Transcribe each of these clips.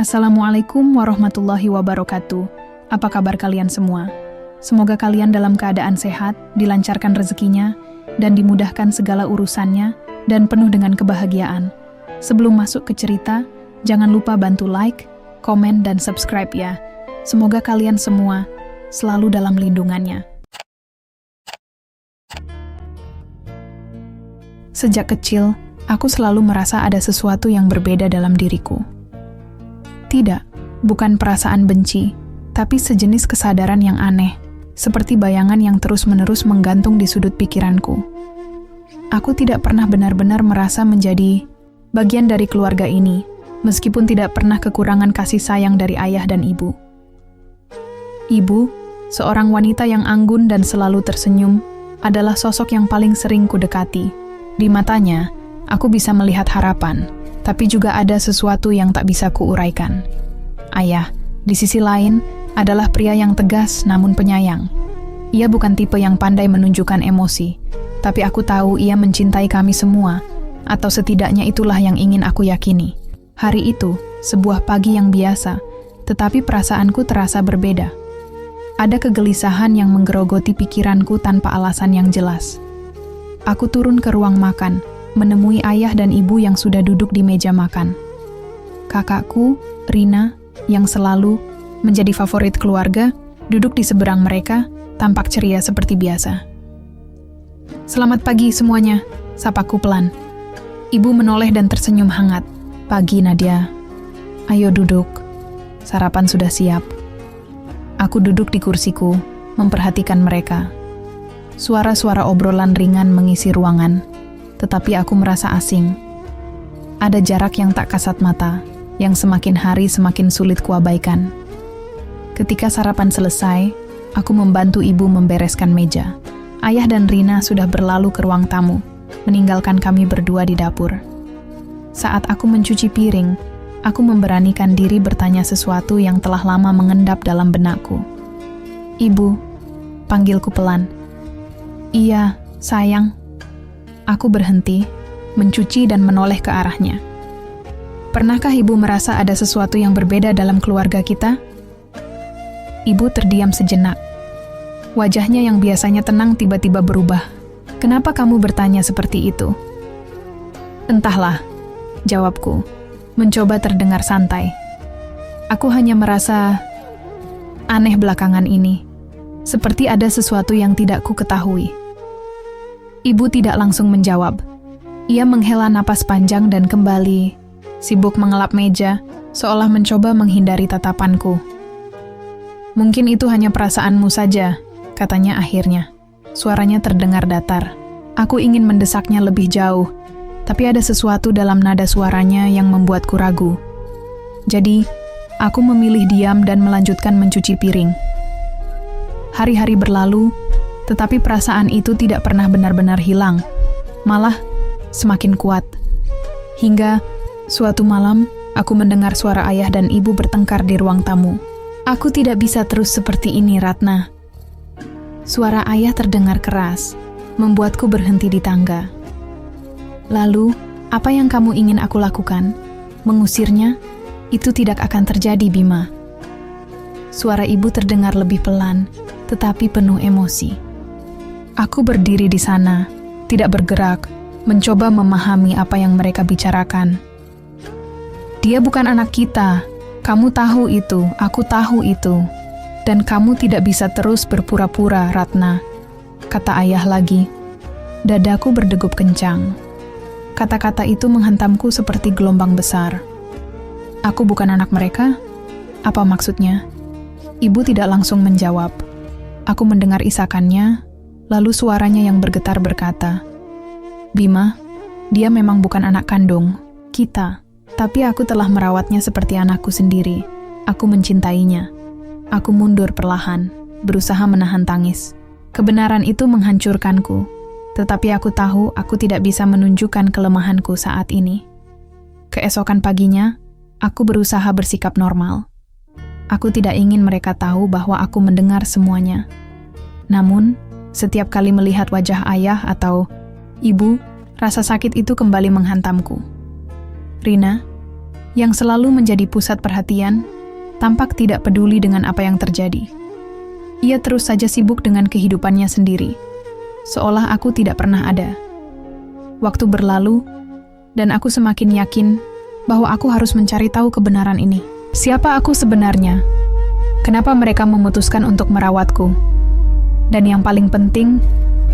Assalamualaikum warahmatullahi wabarakatuh. Apa kabar kalian semua? Semoga kalian dalam keadaan sehat, dilancarkan rezekinya, dan dimudahkan segala urusannya, dan penuh dengan kebahagiaan. Sebelum masuk ke cerita, jangan lupa bantu like, komen, dan subscribe ya. Semoga kalian semua selalu dalam lindungannya. Sejak kecil, aku selalu merasa ada sesuatu yang berbeda dalam diriku. Tidak, bukan perasaan benci, tapi sejenis kesadaran yang aneh, seperti bayangan yang terus-menerus menggantung di sudut pikiranku. Aku tidak pernah benar-benar merasa menjadi bagian dari keluarga ini, meskipun tidak pernah kekurangan kasih sayang dari ayah dan ibu. Ibu, seorang wanita yang anggun dan selalu tersenyum, adalah sosok yang paling sering kudekati. Di matanya, aku bisa melihat harapan, tapi juga ada sesuatu yang tak bisa kuuraikan. Ayah, di sisi lain, adalah pria yang tegas namun penyayang. Ia bukan tipe yang pandai menunjukkan emosi, tapi aku tahu ia mencintai kami semua, atau setidaknya itulah yang ingin aku yakini. Hari itu, sebuah pagi yang biasa, tetapi perasaanku terasa berbeda. Ada kegelisahan yang menggerogoti pikiranku tanpa alasan yang jelas. Aku turun ke ruang makan, menemui ayah dan ibu yang sudah duduk di meja makan. Kakakku, Rina, yang selalu menjadi favorit keluarga, duduk di seberang mereka, tampak ceria seperti biasa. "Selamat pagi semuanya," sapaku pelan. Ibu menoleh dan tersenyum hangat. "Pagi, Nadia. Ayo duduk. Sarapan sudah siap." Aku duduk di kursiku, memperhatikan mereka. Suara-suara obrolan ringan mengisi ruangan, tetapi aku merasa asing. Ada jarak yang tak kasat mata, yang semakin hari semakin sulit kuabaikan. Ketika sarapan selesai, aku membantu ibu membereskan meja. Ayah dan Rina sudah berlalu ke ruang tamu, meninggalkan kami berdua di dapur. Saat aku mencuci piring, aku memberanikan diri bertanya sesuatu yang telah lama mengendap dalam benakku. "Ibu," panggilku pelan. "Iya, sayang." Aku berhenti, mencuci dan menoleh ke arahnya. "Pernahkah ibu merasa ada sesuatu yang berbeda dalam keluarga kita?" Ibu terdiam sejenak. Wajahnya yang biasanya tenang tiba-tiba berubah. "Kenapa kamu bertanya seperti itu?" "Entahlah," jawabku, mencoba terdengar santai. "Aku hanya merasa aneh belakangan ini, seperti ada sesuatu yang tidak ku ketahui." Ibu tidak langsung menjawab. Ia menghela napas panjang dan kembali sibuk mengelap meja, seolah mencoba menghindari tatapanku. "Mungkin itu hanya perasaanmu saja," katanya akhirnya. Suaranya terdengar datar. Aku ingin mendesaknya lebih jauh, tapi ada sesuatu dalam nada suaranya yang membuatku ragu. Jadi, aku memilih diam dan melanjutkan mencuci piring. Hari-hari berlalu, tetapi perasaan itu tidak pernah benar-benar hilang, malah semakin kuat. Hingga suatu malam, aku mendengar suara ayah dan ibu bertengkar di ruang tamu. "Aku tidak bisa terus seperti ini, Ratna." Suara ayah terdengar keras, membuatku berhenti di tangga. "Lalu, apa yang kamu ingin aku lakukan? Mengusirnya? Itu tidak akan terjadi, Bima." Suara ibu terdengar lebih pelan, tetapi penuh emosi. Aku berdiri di sana, tidak bergerak, mencoba memahami apa yang mereka bicarakan. "Dia bukan anak kita. Kamu tahu itu, aku tahu itu. Dan kamu tidak bisa terus berpura-pura, Ratna," kata ayah lagi. Dadaku berdegup kencang. Kata-kata itu menghantamku seperti gelombang besar. Aku bukan anak mereka? Apa maksudnya? Ibu tidak langsung menjawab. Aku mendengar isakannya, lalu suaranya yang bergetar berkata, "Bima, dia memang bukan anak kandung kita, tapi aku telah merawatnya seperti anakku sendiri. Aku mencintainya." Aku mundur perlahan, berusaha menahan tangis. Kebenaran itu menghancurkanku, tetapi aku tahu aku tidak bisa menunjukkan kelemahanku saat ini. Keesokan paginya, aku berusaha bersikap normal. Aku tidak ingin mereka tahu bahwa aku mendengar semuanya. Namun, setiap kali melihat wajah ayah atau ibu, rasa sakit itu kembali menghantamku. "Rina, yang selalu menjadi pusat perhatian, tampak tidak peduli dengan apa yang terjadi. Ia terus saja sibuk dengan kehidupannya sendiri, seolah aku tidak pernah ada. Waktu berlalu, dan aku semakin yakin bahwa aku harus mencari tahu kebenaran ini. Siapa aku sebenarnya? Kenapa mereka memutuskan untuk merawatku? Dan yang paling penting,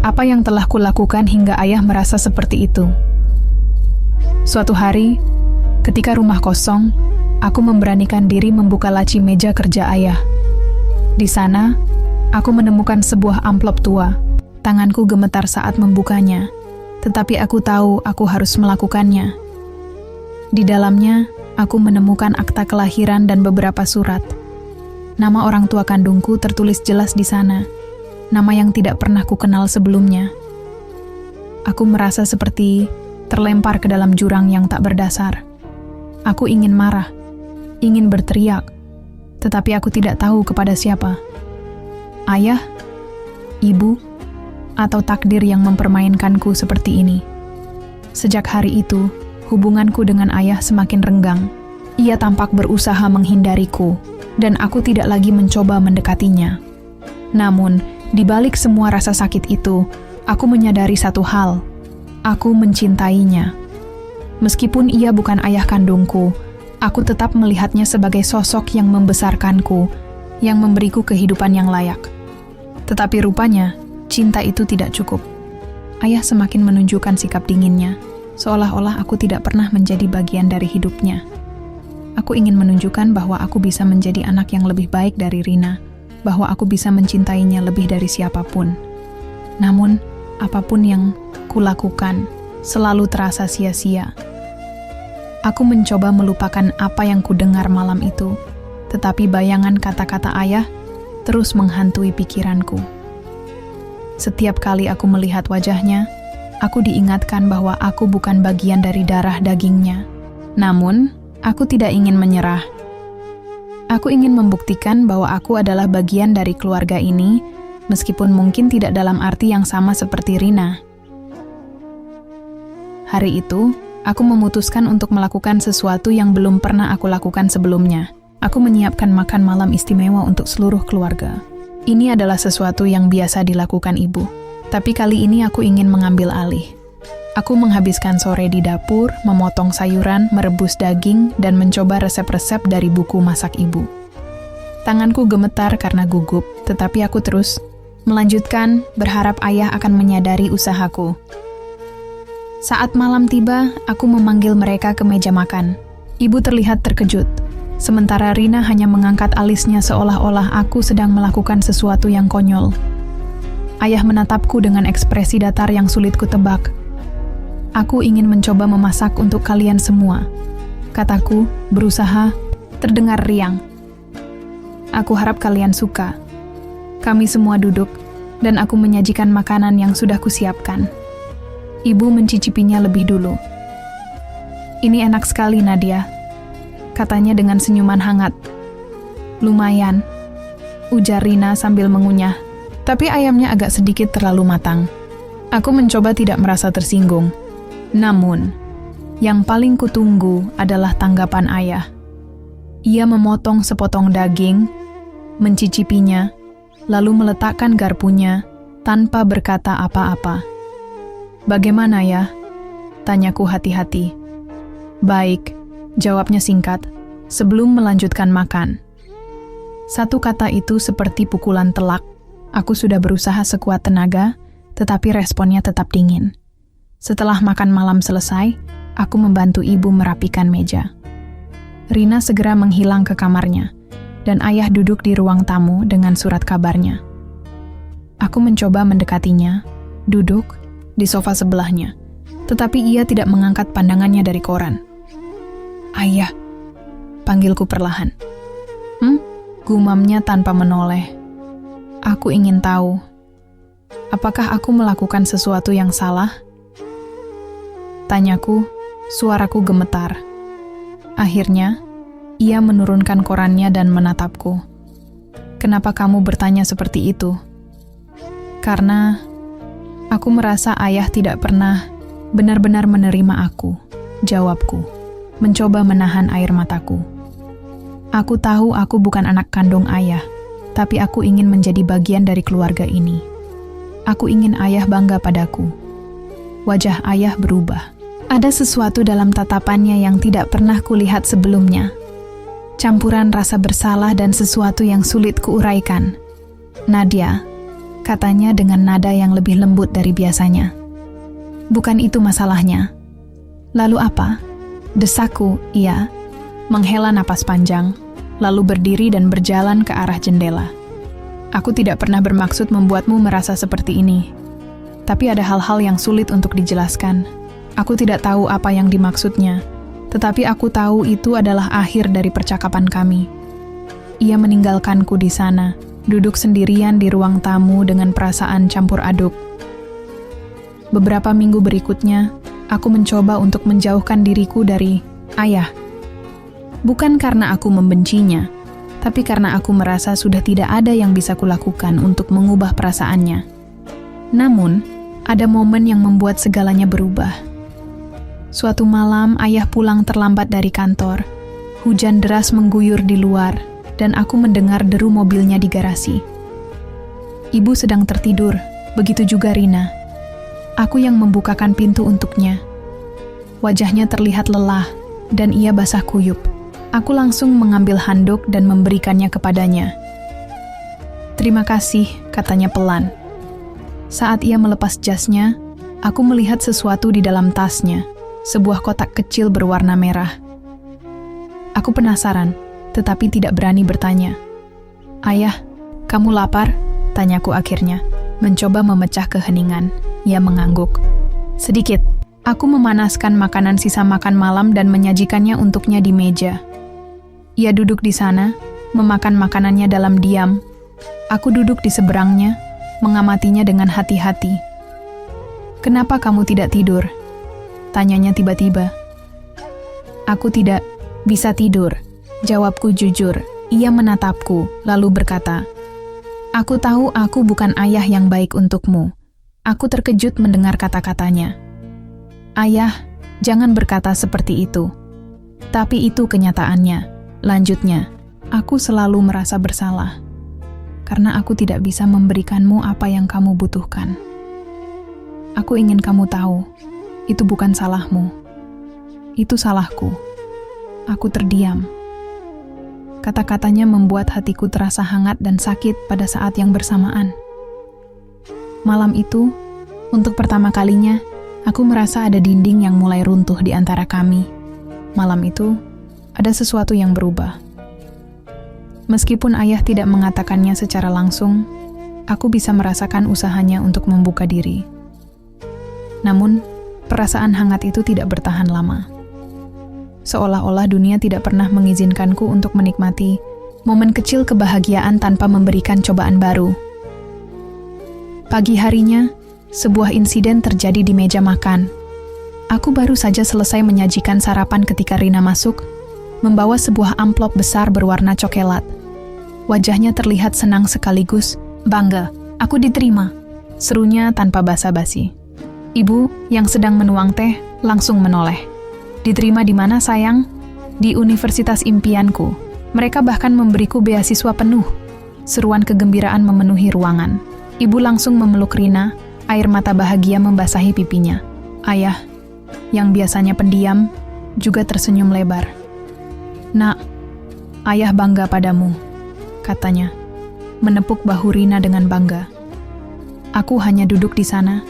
apa yang telah kulakukan hingga ayah merasa seperti itu? Suatu hari, ketika rumah kosong, aku memberanikan diri membuka laci meja kerja ayah. Di sana, aku menemukan sebuah amplop tua. Tanganku gemetar saat membukanya, tetapi aku tahu aku harus melakukannya. Di dalamnya, aku menemukan akta kelahiran dan beberapa surat. Nama orang tua kandungku tertulis jelas di sana, nama yang tidak pernah kukenal sebelumnya. Aku merasa seperti terlempar ke dalam jurang yang tak berdasar. Aku ingin marah, ingin berteriak, tetapi aku tidak tahu kepada siapa. Ayah, ibu, atau takdir yang mempermainkanku seperti ini. Sejak hari itu, hubunganku dengan ayah semakin renggang. Ia tampak berusaha menghindariku, dan aku tidak lagi mencoba mendekatinya. Namun, di balik semua rasa sakit itu, aku menyadari satu hal. Aku mencintainya. Meskipun ia bukan ayah kandungku, aku tetap melihatnya sebagai sosok yang membesarkanku, yang memberiku kehidupan yang layak. Tetapi rupanya, cinta itu tidak cukup. Ayah semakin menunjukkan sikap dinginnya, seolah-olah aku tidak pernah menjadi bagian dari hidupnya. Aku ingin menunjukkan bahwa aku bisa menjadi anak yang lebih baik dari Rina, bahwa aku bisa mencintainya lebih dari siapapun. Namun, apapun yang kulakukan selalu terasa sia-sia. Aku mencoba melupakan apa yang kudengar malam itu, tetapi bayangan kata-kata ayah terus menghantui pikiranku. Setiap kali aku melihat wajahnya, aku diingatkan bahwa aku bukan bagian dari darah dagingnya. Namun, aku tidak ingin menyerah. Aku ingin membuktikan bahwa aku adalah bagian dari keluarga ini, meskipun mungkin tidak dalam arti yang sama seperti Rina. Hari itu, aku memutuskan untuk melakukan sesuatu yang belum pernah aku lakukan sebelumnya. Aku menyiapkan makan malam istimewa untuk seluruh keluarga. Ini adalah sesuatu yang biasa dilakukan ibu, tapi kali ini aku ingin mengambil alih. Aku menghabiskan sore di dapur, memotong sayuran, merebus daging, dan mencoba resep-resep dari buku masak ibu. Tanganku gemetar karena gugup, tetapi aku terus melanjutkan, berharap ayah akan menyadari usahaku. Saat malam tiba, aku memanggil mereka ke meja makan. Ibu terlihat terkejut, sementara Rina hanya mengangkat alisnya seolah-olah aku sedang melakukan sesuatu yang konyol. Ayah menatapku dengan ekspresi datar yang sulit kutebak. Aku ingin mencoba memasak untuk kalian semua, kataku, berusaha terdengar riang. Aku harap kalian suka. Kami semua duduk, dan aku menyajikan makanan yang sudah kusiapkan. Ibu mencicipinya lebih dulu. Ini enak sekali, Nadia, katanya dengan senyuman hangat. Lumayan, ujar Rina sambil mengunyah, tapi ayamnya agak sedikit terlalu matang. Aku mencoba tidak merasa tersinggung. Namun, yang paling kutunggu adalah tanggapan ayah. Ia memotong sepotong daging, mencicipinya, lalu meletakkan garpunya tanpa berkata apa-apa. "Bagaimana ya?" tanyaku hati-hati. "Baik," jawabnya singkat, sebelum melanjutkan makan. Satu kata itu seperti pukulan telak. Aku sudah berusaha sekuat tenaga, tetapi responnya tetap dingin. Setelah makan malam selesai, aku membantu ibu merapikan meja. Rina segera menghilang ke kamarnya, dan ayah duduk di ruang tamu dengan surat kabarnya. Aku mencoba mendekatinya, duduk di sofa sebelahnya, tetapi ia tidak mengangkat pandangannya dari koran. "Ayah," panggilku perlahan. Gumamnya tanpa menoleh. Aku ingin tahu, apakah aku melakukan sesuatu yang salah? Tanyaku, suaraku gemetar. Akhirnya, ia menurunkan korannya dan menatapku. "Kenapa kamu bertanya seperti itu?" "Karena aku merasa ayah tidak pernah benar-benar menerima aku," jawabku. mencoba menahan air mataku. Aku tahu aku bukan anak kandung ayah, tapi aku ingin menjadi bagian dari keluarga ini. Aku ingin ayah bangga padaku. Wajah ayah berubah. Ada sesuatu dalam tatapannya yang tidak pernah kulihat sebelumnya. Campuran rasa bersalah dan sesuatu yang sulit kuuraikan. "Nadia," katanya dengan nada yang lebih lembut dari biasanya. "Bukan itu masalahnya." "Lalu apa?" Desakku, ia. Menghela napas panjang, lalu berdiri dan berjalan ke arah jendela. "Aku tidak pernah bermaksud membuatmu merasa seperti ini. Tapi ada hal-hal yang sulit untuk dijelaskan. Aku tidak tahu apa yang dimaksudnya, tetapi aku tahu itu adalah akhir dari percakapan kami." Ia meninggalkanku di sana, duduk sendirian di ruang tamu dengan perasaan campur aduk. Beberapa minggu berikutnya, aku mencoba untuk menjauhkan diriku dari ayah. Bukan karena aku membencinya, tapi karena aku merasa sudah tidak ada yang bisa kulakukan untuk mengubah perasaannya. Namun, ada momen yang membuat segalanya berubah. Suatu malam, ayah pulang terlambat dari kantor. Hujan deras mengguyur di luar, dan aku mendengar deru mobilnya di garasi. Ibu sedang tertidur, begitu juga Rina. Aku yang membukakan pintu untuknya. Wajahnya terlihat lelah, dan ia basah kuyup. Aku langsung mengambil handuk dan memberikannya kepadanya. "Terima kasih," katanya pelan. Saat ia melepas jasnya, aku melihat sesuatu di dalam tasnya, sebuah kotak kecil berwarna merah. Aku penasaran, tetapi tidak berani bertanya. "Ayah, kamu lapar?" tanyaku akhirnya, mencoba memecah keheningan. Ia mengangguk. "Sedikit." Aku memanaskan makanan sisa makan malam dan menyajikannya untuknya di meja. Ia duduk di sana, memakan makanannya dalam diam. Aku duduk di seberangnya, mengamatinya dengan hati-hati. "Kenapa kamu tidak tidur?" tanyanya tiba-tiba. "Aku tidak bisa tidur," jawabku jujur. Ia menatapku, lalu berkata, "Aku tahu aku bukan ayah yang baik untukmu." Aku terkejut mendengar kata-katanya. "Ayah, jangan berkata seperti itu." "Tapi itu kenyataannya," lanjutnya. "Aku selalu merasa bersalah, karena aku tidak bisa memberikanmu apa yang kamu butuhkan. Aku ingin kamu tahu, itu bukan salahmu. Itu salahku." Aku terdiam. Kata-katanya membuat hatiku terasa hangat dan sakit pada saat yang bersamaan. Malam itu, untuk pertama kalinya, aku merasa ada dinding yang mulai runtuh di antara kami. Malam itu, ada sesuatu yang berubah. Meskipun ayah tidak mengatakannya secara langsung, aku bisa merasakan usahanya untuk membuka diri. Namun, perasaan hangat itu tidak bertahan lama. Seolah-olah dunia tidak pernah mengizinkanku untuk menikmati momen kecil kebahagiaan tanpa memberikan cobaan baru. Pagi harinya, sebuah insiden terjadi di meja makan. Aku baru saja selesai menyajikan sarapan ketika Rina masuk, membawa sebuah amplop besar berwarna coklat. Wajahnya terlihat senang sekaligus bangga. "Aku diterima," serunya tanpa basa-basi. Ibu, yang sedang menuang teh, langsung menoleh. "Diterima di mana, sayang?" "Di universitas impianku. Mereka bahkan memberiku beasiswa penuh." Seruan kegembiraan memenuhi ruangan. Ibu langsung memeluk Rina, air mata bahagia membasahi pipinya. Ayah, yang biasanya pendiam, juga tersenyum lebar. "Nak, ayah bangga padamu," katanya, menepuk bahu Rina dengan bangga. Aku hanya duduk di sana,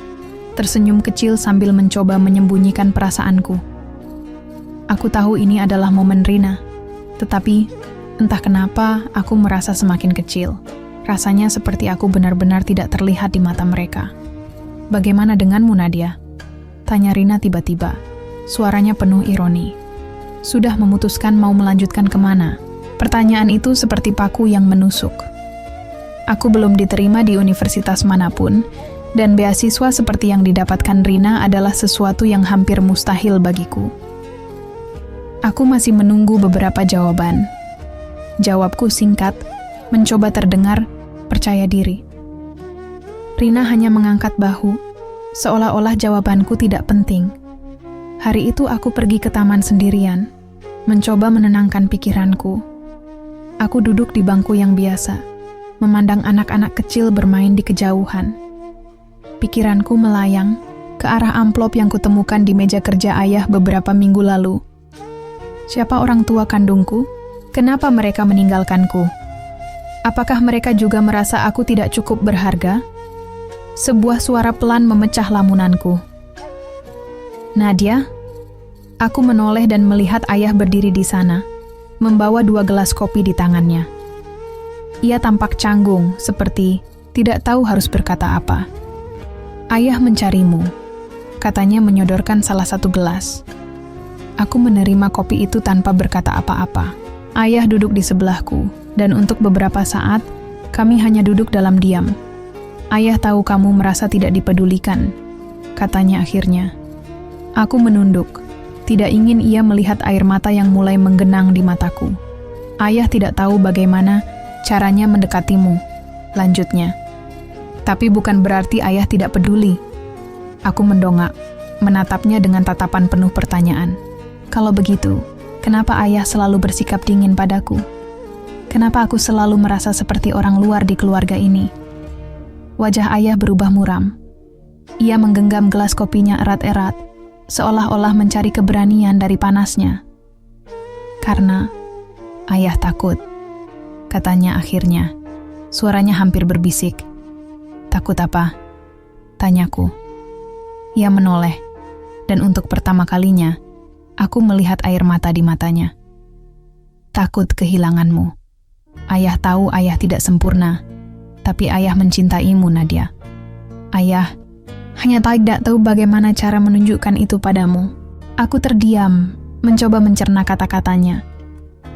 tersenyum kecil sambil mencoba menyembunyikan perasaanku. Aku tahu ini adalah momen Rina, tetapi entah kenapa aku merasa semakin kecil. Rasanya seperti aku benar-benar tidak terlihat di mata mereka. "Bagaimana denganmu, Nadia?" tanya Rina tiba-tiba. Suaranya penuh ironi. "Sudah memutuskan mau melanjutkan kemana?" Pertanyaan itu seperti paku yang menusuk. Aku belum diterima di universitas manapun, dan beasiswa seperti yang didapatkan Rina adalah sesuatu yang hampir mustahil bagiku. Aku masih menunggu beberapa jawaban. Jawabku singkat, mencoba terdengar, percaya diri. Rina hanya mengangkat bahu, seolah-olah jawabanku tidak penting. Hari itu aku pergi ke taman sendirian, mencoba menenangkan pikiranku. Aku duduk di bangku yang biasa, memandang anak-anak kecil bermain di kejauhan. Pikiranku melayang ke arah amplop yang kutemukan di meja kerja ayah beberapa minggu lalu. Siapa orang tua kandungku? Kenapa mereka meninggalkanku? Apakah mereka juga merasa aku tidak cukup berharga? Sebuah suara pelan memecah lamunanku. Nadia? Aku menoleh dan melihat ayah berdiri di sana, membawa 2 gelas kopi di tangannya. Ia tampak canggung, seperti tidak tahu harus berkata apa. Ayah mencarimu, katanya menyodorkan salah satu gelas. Aku menerima kopi itu tanpa berkata apa-apa. Ayah duduk di sebelahku, dan untuk beberapa saat, kami hanya duduk dalam diam. Ayah tahu kamu merasa tidak dipedulikan, katanya akhirnya. Aku menunduk, tidak ingin ia melihat air mata yang mulai menggenang di mataku. Ayah tidak tahu bagaimana caranya mendekatimu, lanjutnya. Tapi bukan berarti ayah tidak peduli. Aku mendongak, menatapnya dengan tatapan penuh pertanyaan. Kalau begitu, kenapa ayah selalu bersikap dingin padaku? Kenapa aku selalu merasa seperti orang luar di keluarga ini? Wajah ayah berubah muram. Ia menggenggam gelas kopinya erat-erat, seolah-olah mencari keberanian dari panasnya. Karena ayah takut, katanya akhirnya. Suaranya hampir berbisik. Takut apa? Tanyaku. Ia menoleh, dan untuk pertama kalinya, aku melihat air mata di matanya. Takut kehilanganmu. Ayah tahu ayah tidak sempurna, tapi ayah mencintaimu, Nadia. Ayah hanya tidak tahu bagaimana cara menunjukkan itu padamu. Aku terdiam, mencoba mencerna kata-katanya.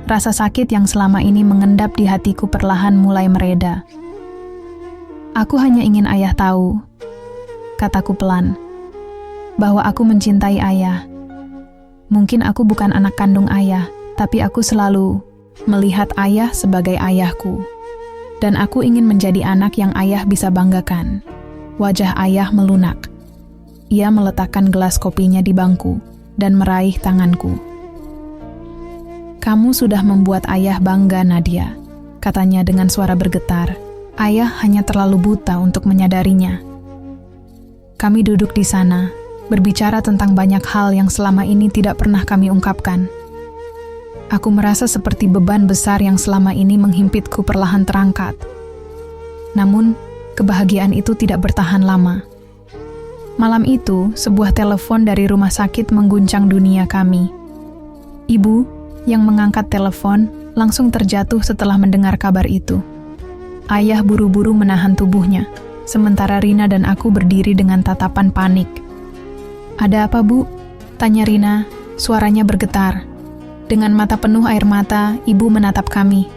Rasa sakit yang selama ini mengendap di hatiku perlahan mulai mereda. Aku hanya ingin ayah tahu, kataku pelan, bahwa aku mencintai ayah. Mungkin aku bukan anak kandung ayah, tapi aku selalu melihat ayah sebagai ayahku. Dan aku ingin menjadi anak yang ayah bisa banggakan. Wajah ayah melunak. Ia meletakkan gelas kopinya di bangku dan meraih tanganku. Kamu sudah membuat ayah bangga, Nadia, katanya dengan suara bergetar. Ayah hanya terlalu buta untuk menyadarinya. Kami duduk di sana, berbicara tentang banyak hal yang selama ini tidak pernah kami ungkapkan. Aku merasa seperti beban besar yang selama ini menghimpitku perlahan terangkat. Namun, kebahagiaan itu tidak bertahan lama. Malam itu, sebuah telepon dari rumah sakit mengguncang dunia kami. Ibu, yang mengangkat telepon, langsung terjatuh setelah mendengar kabar itu. Ayah buru-buru menahan tubuhnya, sementara Rina dan aku berdiri dengan tatapan panik. Ada apa, Bu? Tanya Rina, suaranya bergetar. Dengan mata penuh air mata, ibu menatap kami.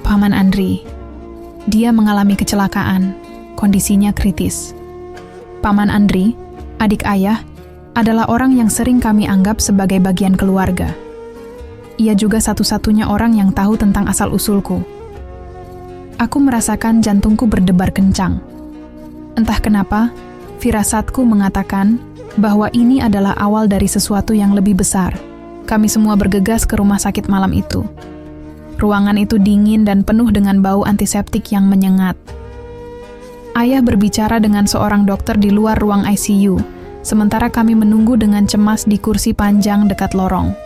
Paman Andri. Dia mengalami kecelakaan, kondisinya kritis. Paman Andri, adik ayah, adalah orang yang sering kami anggap sebagai bagian keluarga. Ia juga satu-satunya orang yang tahu tentang asal-usulku. Aku merasakan jantungku berdebar kencang. Entah kenapa, firasatku mengatakan bahwa ini adalah awal dari sesuatu yang lebih besar. Kami semua bergegas ke rumah sakit malam itu. Ruangan itu dingin dan penuh dengan bau antiseptik yang menyengat. Ayah berbicara dengan seorang dokter di luar ruang ICU, sementara kami menunggu dengan cemas di kursi panjang dekat lorong.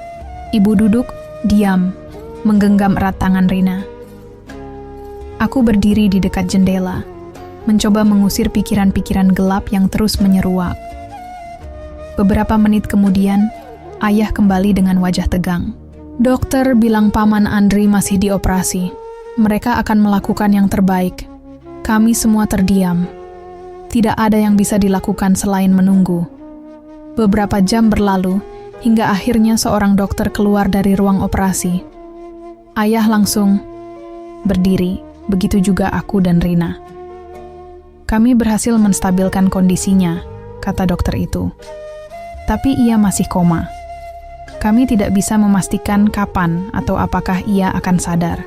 Ibu duduk, diam, menggenggam erat tangan Rina. Aku berdiri di dekat jendela, mencoba mengusir pikiran-pikiran gelap yang terus menyeruak. Beberapa menit kemudian, ayah kembali dengan wajah tegang. Dokter bilang Paman Andri masih dioperasi. Mereka akan melakukan yang terbaik. Kami semua terdiam. Tidak ada yang bisa dilakukan selain menunggu. Beberapa jam berlalu, hingga akhirnya seorang dokter keluar dari ruang operasi. Ayah langsung berdiri, begitu juga aku dan Rina. Kami berhasil menstabilkan kondisinya, kata dokter itu. Tapi ia masih koma. Kami tidak bisa memastikan kapan atau apakah ia akan sadar.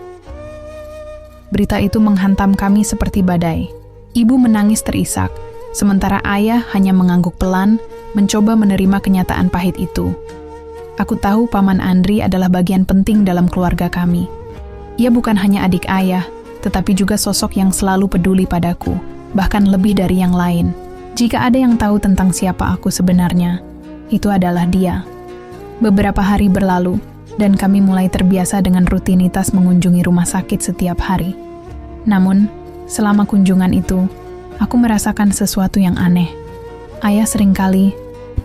Berita itu menghantam kami seperti badai. Ibu menangis terisak, sementara ayah hanya mengangguk pelan, mencoba menerima kenyataan pahit itu. Aku tahu Paman Andri adalah bagian penting dalam keluarga kami. Ia bukan hanya adik ayah, tetapi juga sosok yang selalu peduli padaku, bahkan lebih dari yang lain. Jika ada yang tahu tentang siapa aku sebenarnya, itu adalah dia. Beberapa hari berlalu, dan kami mulai terbiasa dengan rutinitas mengunjungi rumah sakit setiap hari. Namun, selama kunjungan itu, aku merasakan sesuatu yang aneh. Ayah seringkali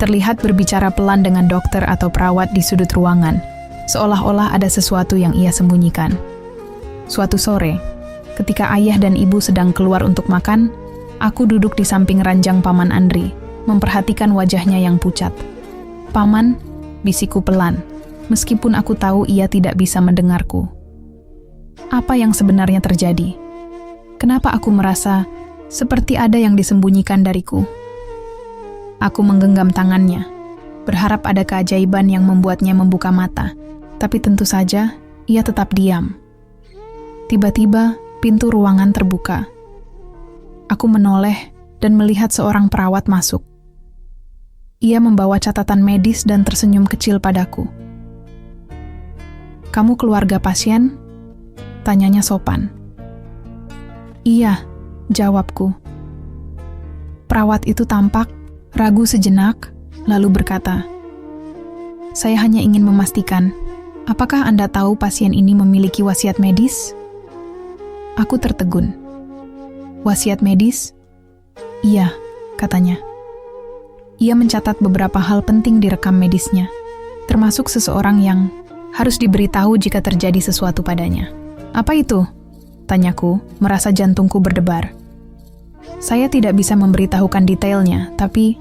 terlihat berbicara pelan dengan dokter atau perawat di sudut ruangan, seolah-olah ada sesuatu yang ia sembunyikan. Suatu sore, ketika ayah dan ibu sedang keluar untuk makan, aku duduk di samping ranjang Paman Andri, memperhatikan wajahnya yang pucat. "Paman," bisikku pelan, meskipun aku tahu ia tidak bisa mendengarku. Apa yang sebenarnya terjadi? Kenapa aku merasa seperti ada yang disembunyikan dariku? Aku menggenggam tangannya, berharap ada keajaiban yang membuatnya membuka mata, tapi tentu saja ia tetap diam. Tiba-tiba, pintu ruangan terbuka. Aku menoleh dan melihat seorang perawat masuk. Ia membawa catatan medis dan tersenyum kecil padaku. "Kamu keluarga pasien?" tanyanya sopan. "Iya," jawabku. Perawat itu tampak ragu sejenak, lalu berkata, "Saya hanya ingin memastikan, apakah Anda tahu pasien ini memiliki wasiat medis?" Aku tertegun. "Wasiat medis?" "Iya," katanya. Ia mencatat beberapa hal penting di rekam medisnya, termasuk seseorang yang harus diberitahu jika terjadi sesuatu padanya. "Apa itu?" tanyaku, merasa jantungku berdebar. Saya tidak bisa memberitahukan detailnya, tapi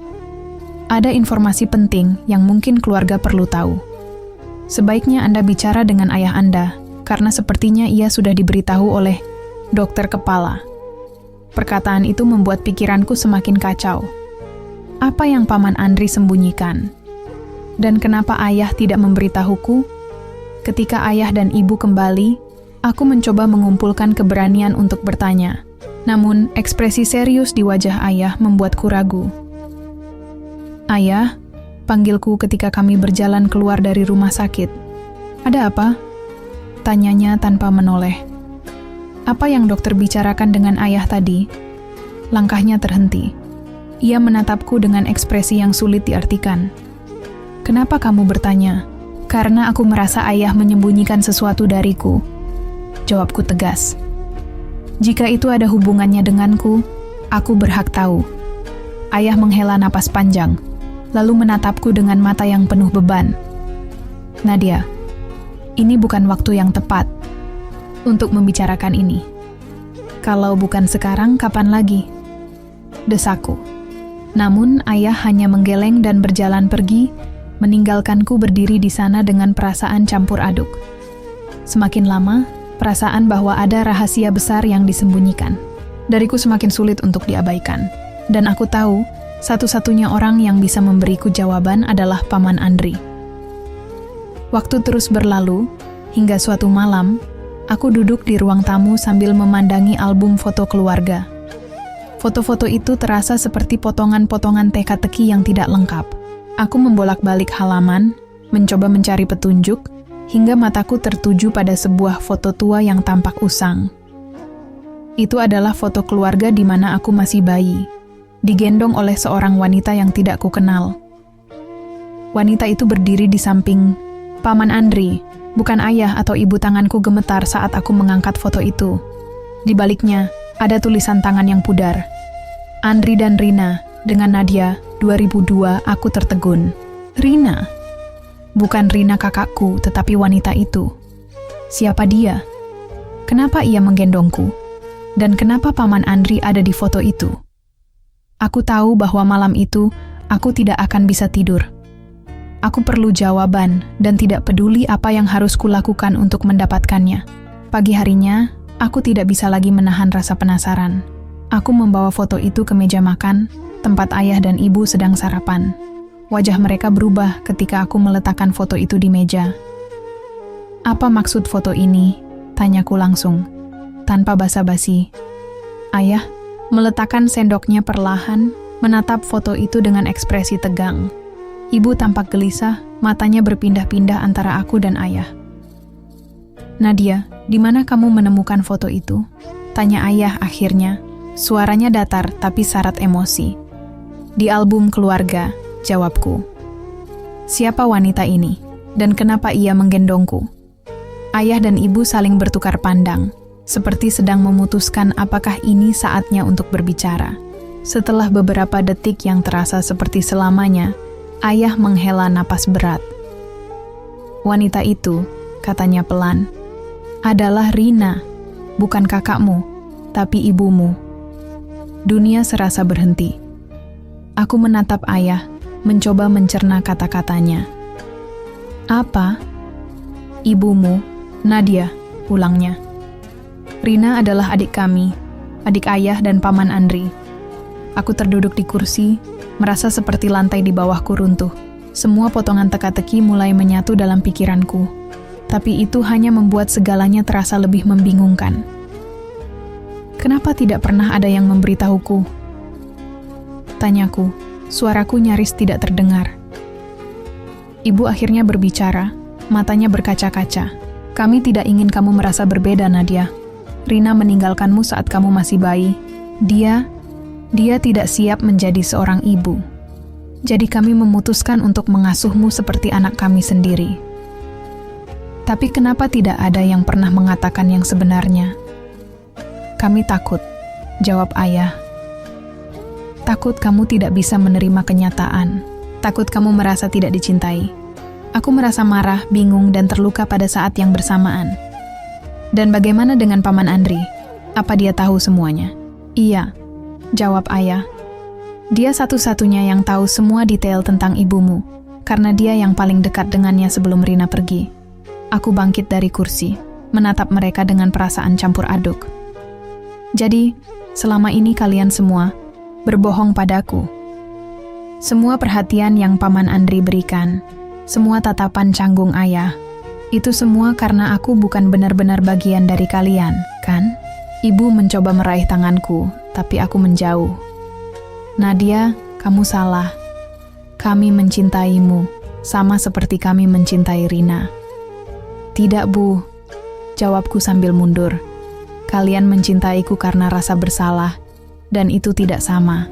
ada informasi penting yang mungkin keluarga perlu tahu. Sebaiknya Anda bicara dengan ayah Anda, karena sepertinya ia sudah diberitahu oleh dokter kepala. Perkataan itu membuat pikiranku semakin kacau. Apa yang Paman Andri sembunyikan? Dan kenapa ayah tidak memberitahuku? Ketika ayah dan ibu kembali, aku mencoba mengumpulkan keberanian untuk bertanya. Namun, ekspresi serius di wajah ayah membuatku ragu. "Ayah," panggilku ketika kami berjalan keluar dari rumah sakit. "Ada apa?" tanyanya tanpa menoleh. "Apa yang dokter bicarakan dengan ayah tadi?" Langkahnya terhenti. Ia menatapku dengan ekspresi yang sulit diartikan. "Kenapa kamu bertanya?" "Karena aku merasa ayah menyembunyikan sesuatu dariku," jawabku tegas. "Jika itu ada hubungannya denganku, aku berhak tahu." Ayah menghela napas panjang, lalu menatapku dengan mata yang penuh beban. "Nadia, ini bukan waktu yang tepat untuk membicarakan ini. Kalau bukan sekarang, kapan lagi?" desakku. Namun ayah hanya menggeleng dan berjalan pergi, meninggalkanku berdiri di sana dengan perasaan campur aduk. Semakin lama, perasaan bahwa ada rahasia besar yang disembunyikan dariku semakin sulit untuk diabaikan. Dan aku tahu, satu-satunya orang yang bisa memberiku jawaban adalah Paman Andri. Waktu terus berlalu, hingga suatu malam, aku duduk di ruang tamu sambil memandangi album foto keluarga. Foto-foto itu terasa seperti potongan-potongan teka-teki yang tidak lengkap. Aku membolak-balik halaman, mencoba mencari petunjuk, hingga mataku tertuju pada sebuah foto tua yang tampak usang. Itu adalah foto keluarga di mana aku masih bayi, digendong oleh seorang wanita yang tidak kukenal. Wanita itu berdiri di samping Paman Andri, bukan ayah atau ibu. Tanganku gemetar saat aku mengangkat foto itu. Di baliknya, ada tulisan tangan yang pudar. "Andri dan Rina, dengan Nadia, 2002." Aku tertegun. Rina? Bukan Rina kakakku, tetapi wanita itu. Siapa dia? Kenapa ia menggendongku? Dan kenapa Paman Andri ada di foto itu? Aku tahu bahwa malam itu, aku tidak akan bisa tidur. Aku perlu jawaban, dan tidak peduli apa yang harus kulakukan untuk mendapatkannya. Pagi harinya, aku tidak bisa lagi menahan rasa penasaran. Aku membawa foto itu ke meja makan, tempat ayah dan ibu sedang sarapan. Wajah mereka berubah ketika aku meletakkan foto itu di meja. "Apa maksud foto ini?" tanyaku langsung, tanpa basa-basi. Ayah meletakkan sendoknya perlahan, menatap foto itu dengan ekspresi tegang. Ibu tampak gelisah, matanya berpindah-pindah antara aku dan ayah. "Nadia, di mana kamu menemukan foto itu?" tanya ayah akhirnya. Suaranya datar tapi syarat emosi. "Di album keluarga," jawabku. "Siapa wanita ini? Dan kenapa ia menggendongku?" Ayah dan ibu saling bertukar pandang, seperti sedang memutuskan apakah ini saatnya untuk berbicara. Setelah beberapa detik yang terasa seperti selamanya, ayah menghela napas berat. "Wanita itu," katanya pelan, "adalah Rina, bukan kakakmu, tapi ibumu." Dunia serasa berhenti. Aku menatap ayah, mencoba mencerna kata-katanya. "Apa?" "Ibumu, Nadia," ulangnya. "Rina adalah adik kami, adik ayah dan paman Andri." Aku terduduk di kursi, merasa seperti lantai di bawahku runtuh. Semua potongan teka-teki mulai menyatu dalam pikiranku. Tapi itu hanya membuat segalanya terasa lebih membingungkan. "Kenapa tidak pernah ada yang memberitahuku?" tanyaku, suaraku nyaris tidak terdengar. Ibu akhirnya berbicara, matanya berkaca-kaca. "Kami tidak ingin kamu merasa berbeda, Nadia. Rina meninggalkanmu saat kamu masih bayi. Dia tidak siap menjadi seorang ibu. Jadi kami memutuskan untuk mengasuhmu seperti anak kami sendiri." "Tapi kenapa tidak ada yang pernah mengatakan yang sebenarnya?" "Kami takut," jawab ayah. "Takut kamu tidak bisa menerima kenyataan. Takut kamu merasa tidak dicintai." Aku merasa marah, bingung, dan terluka pada saat yang bersamaan. "Dan bagaimana dengan Paman Andri? Apa dia tahu semuanya?" "Iya," jawab ayah. "Dia satu-satunya yang tahu semua detail tentang ibumu, karena dia yang paling dekat dengannya sebelum Rina pergi." Aku bangkit dari kursi, menatap mereka dengan perasaan campur aduk. "Jadi, selama ini kalian semua berbohong padaku. Semua perhatian yang Paman Andri berikan, semua tatapan canggung ayah, itu semua karena aku bukan benar-benar bagian dari kalian, kan?" Ibu mencoba meraih tanganku, tapi aku menjauh. "Nadia, kamu salah. Kami mencintaimu, sama seperti kami mencintai Rina." "Tidak, Bu," jawabku sambil mundur. "Kalian mencintaiku karena rasa bersalah, dan itu tidak sama."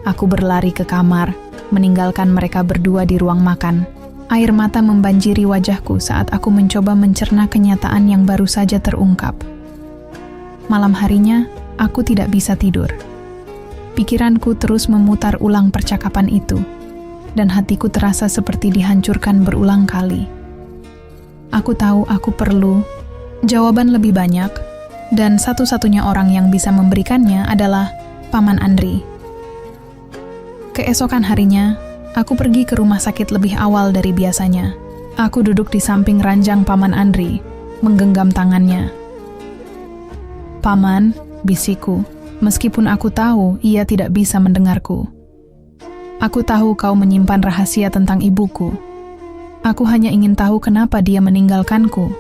Aku berlari ke kamar, meninggalkan mereka berdua di ruang makan. Air mata membanjiri wajahku saat aku mencoba mencerna kenyataan yang baru saja terungkap. Malam harinya, aku tidak bisa tidur. Pikiranku terus memutar ulang percakapan itu, dan hatiku terasa seperti dihancurkan berulang kali. Aku tahu aku perlu jawaban lebih banyak, dan satu-satunya orang yang bisa memberikannya adalah Paman Andri. Keesokan harinya, aku pergi ke rumah sakit lebih awal dari biasanya. Aku duduk di samping ranjang Paman Andri, menggenggam tangannya. "Paman," bisikku, meskipun aku tahu ia tidak bisa mendengarku. "Aku tahu kau menyimpan rahasia tentang ibuku. Aku hanya ingin tahu kenapa dia meninggalkanku.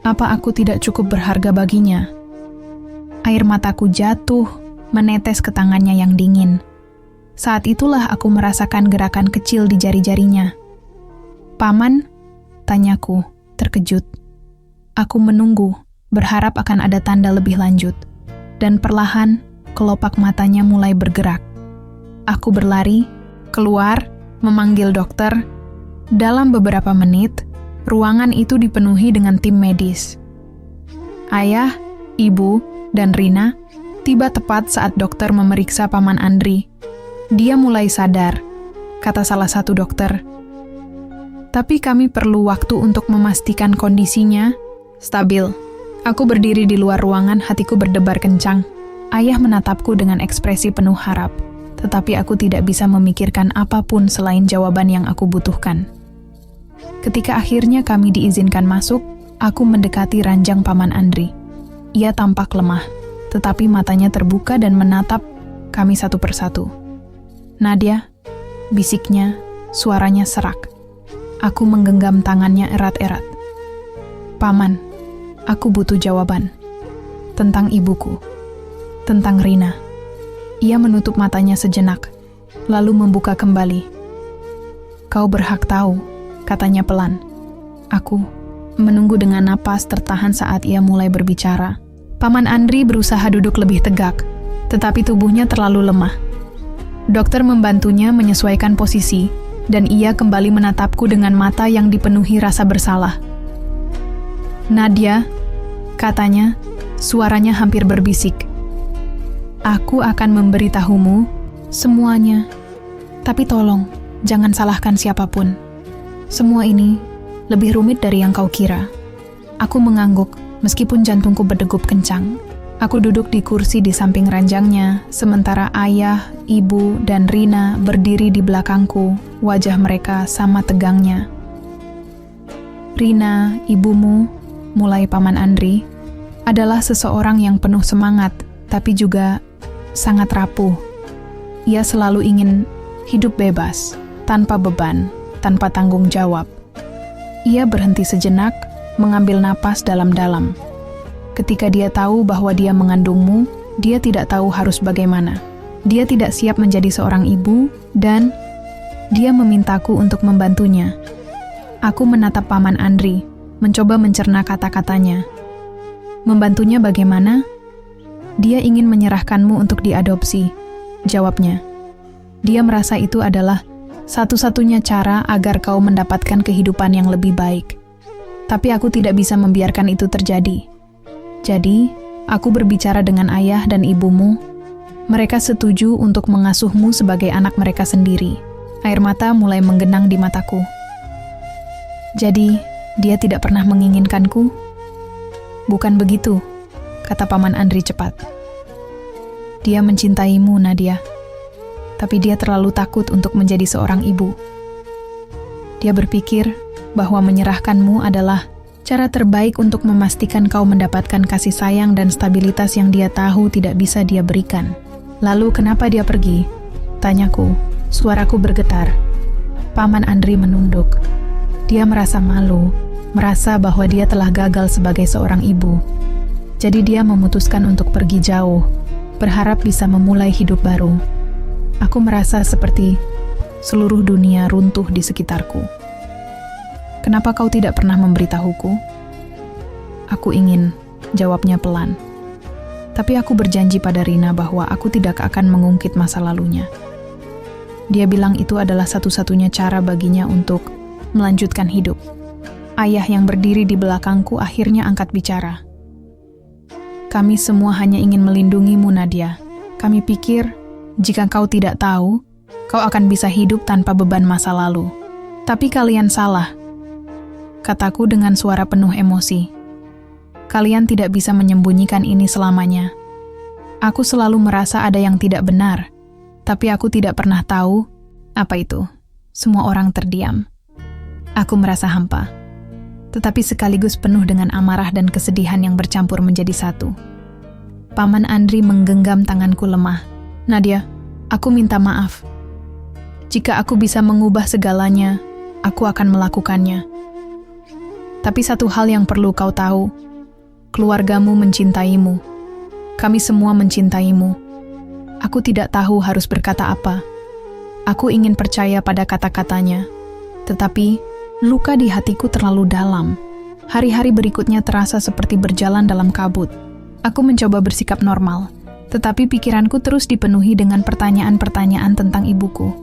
Apa aku tidak cukup berharga baginya?" Air mataku jatuh, menetes ke tangannya yang dingin. Saat itulah aku merasakan gerakan kecil di jari-jarinya. "Paman?" tanyaku, terkejut. Aku menunggu, berharap akan ada tanda lebih lanjut. Dan perlahan, kelopak matanya mulai bergerak. Aku berlari, keluar, memanggil dokter. Dalam beberapa menit, ruangan itu dipenuhi dengan tim medis. Ayah, ibu, dan Rina tiba tepat saat dokter memeriksa Paman Andri. "Dia mulai sadar," kata salah satu dokter. "Tapi kami perlu waktu untuk memastikan kondisinya stabil." Aku berdiri di luar ruangan, hatiku berdebar kencang. Ayah menatapku dengan ekspresi penuh harap, tetapi aku tidak bisa memikirkan apapun selain jawaban yang aku butuhkan. Ketika akhirnya kami diizinkan masuk, aku mendekati ranjang Paman Andri. Ia tampak lemah, tetapi matanya terbuka dan menatap kami satu persatu. "Nadia," bisiknya, suaranya serak. Aku menggenggam tangannya erat-erat. "Paman, aku butuh jawaban. Tentang ibuku. Tentang Rina." Ia menutup matanya sejenak, lalu membuka kembali. Kau berhak tahu, katanya pelan. Aku menunggu dengan napas tertahan saat ia mulai berbicara. Paman Andri berusaha duduk lebih tegak, tetapi tubuhnya terlalu lemah. Dokter membantunya menyesuaikan posisi, dan ia kembali menatapku dengan mata yang dipenuhi rasa bersalah. Nadia, katanya, suaranya hampir berbisik. Aku akan memberitahumu semuanya. Tapi tolong, jangan salahkan siapapun. Semua ini lebih rumit dari yang kau kira. Aku mengangguk, meskipun jantungku berdegup kencang. Aku duduk di kursi di samping ranjangnya, sementara ayah, ibu, dan Rina berdiri di belakangku, wajah mereka sama tegangnya. Rina, ibumu, mulai Paman Andri, adalah seseorang yang penuh semangat, tapi juga sangat rapuh. Ia selalu ingin hidup bebas, tanpa beban, tanpa tanggung jawab. Ia berhenti sejenak, mengambil napas dalam-dalam. Ketika dia tahu bahwa dia mengandungmu, dia tidak tahu harus bagaimana. Dia tidak siap menjadi seorang ibu, dan dia memintaku untuk membantunya. Aku menatap Paman Andri, mencoba mencerna kata-katanya. Membantunya bagaimana? Dia ingin menyerahkanmu untuk diadopsi, jawabnya. Dia merasa itu adalah satu-satunya cara agar kau mendapatkan kehidupan yang lebih baik. Tapi aku tidak bisa membiarkan itu terjadi. Jadi, aku berbicara dengan ayah dan ibumu. Mereka setuju untuk mengasuhmu sebagai anak mereka sendiri. Air mata mulai menggenang di mataku. Jadi, dia tidak pernah menginginkanku? Bukan begitu, kata Paman Andri cepat. Dia mencintaimu, Nadia. Tapi dia terlalu takut untuk menjadi seorang ibu. Dia berpikir bahwa menyerahkanmu adalah cara terbaik untuk memastikan kau mendapatkan kasih sayang dan stabilitas yang dia tahu tidak bisa dia berikan. Lalu kenapa dia pergi? Tanyaku, suaraku bergetar. Paman Andri menunduk. Dia merasa malu, merasa bahwa dia telah gagal sebagai seorang ibu. Jadi dia memutuskan untuk pergi jauh, berharap bisa memulai hidup baru. Aku merasa seperti seluruh dunia runtuh di sekitarku. Kenapa kau tidak pernah memberitahuku? Aku ingin, jawabnya pelan. Tapi aku berjanji pada Rina bahwa aku tidak akan mengungkit masa lalunya. Dia bilang itu adalah satu-satunya cara baginya untuk melanjutkan hidup. Ayah yang berdiri di belakangku akhirnya angkat bicara. Kami semua hanya ingin melindungimu, Nadia. Kami pikir, jika kau tidak tahu, kau akan bisa hidup tanpa beban masa lalu. Tapi kalian salah, kataku dengan suara penuh emosi. Kalian tidak bisa menyembunyikan ini selamanya. Aku selalu merasa ada yang tidak benar, tapi aku tidak pernah tahu apa itu. Semua orang terdiam. Aku merasa hampa, tetapi sekaligus penuh dengan amarah dan kesedihan yang bercampur menjadi satu. Paman Andri menggenggam tanganku lemah. Nadia, aku minta maaf. Jika aku bisa mengubah segalanya, aku akan melakukannya. Tapi satu hal yang perlu kau tahu, keluargamu mencintaimu. Kami semua mencintaimu. Aku tidak tahu harus berkata apa. Aku ingin percaya pada kata-katanya. Tetapi, luka di hatiku terlalu dalam. Hari-hari berikutnya terasa seperti berjalan dalam kabut. Aku mencoba bersikap normal, tetapi pikiranku terus dipenuhi dengan pertanyaan-pertanyaan tentang ibuku.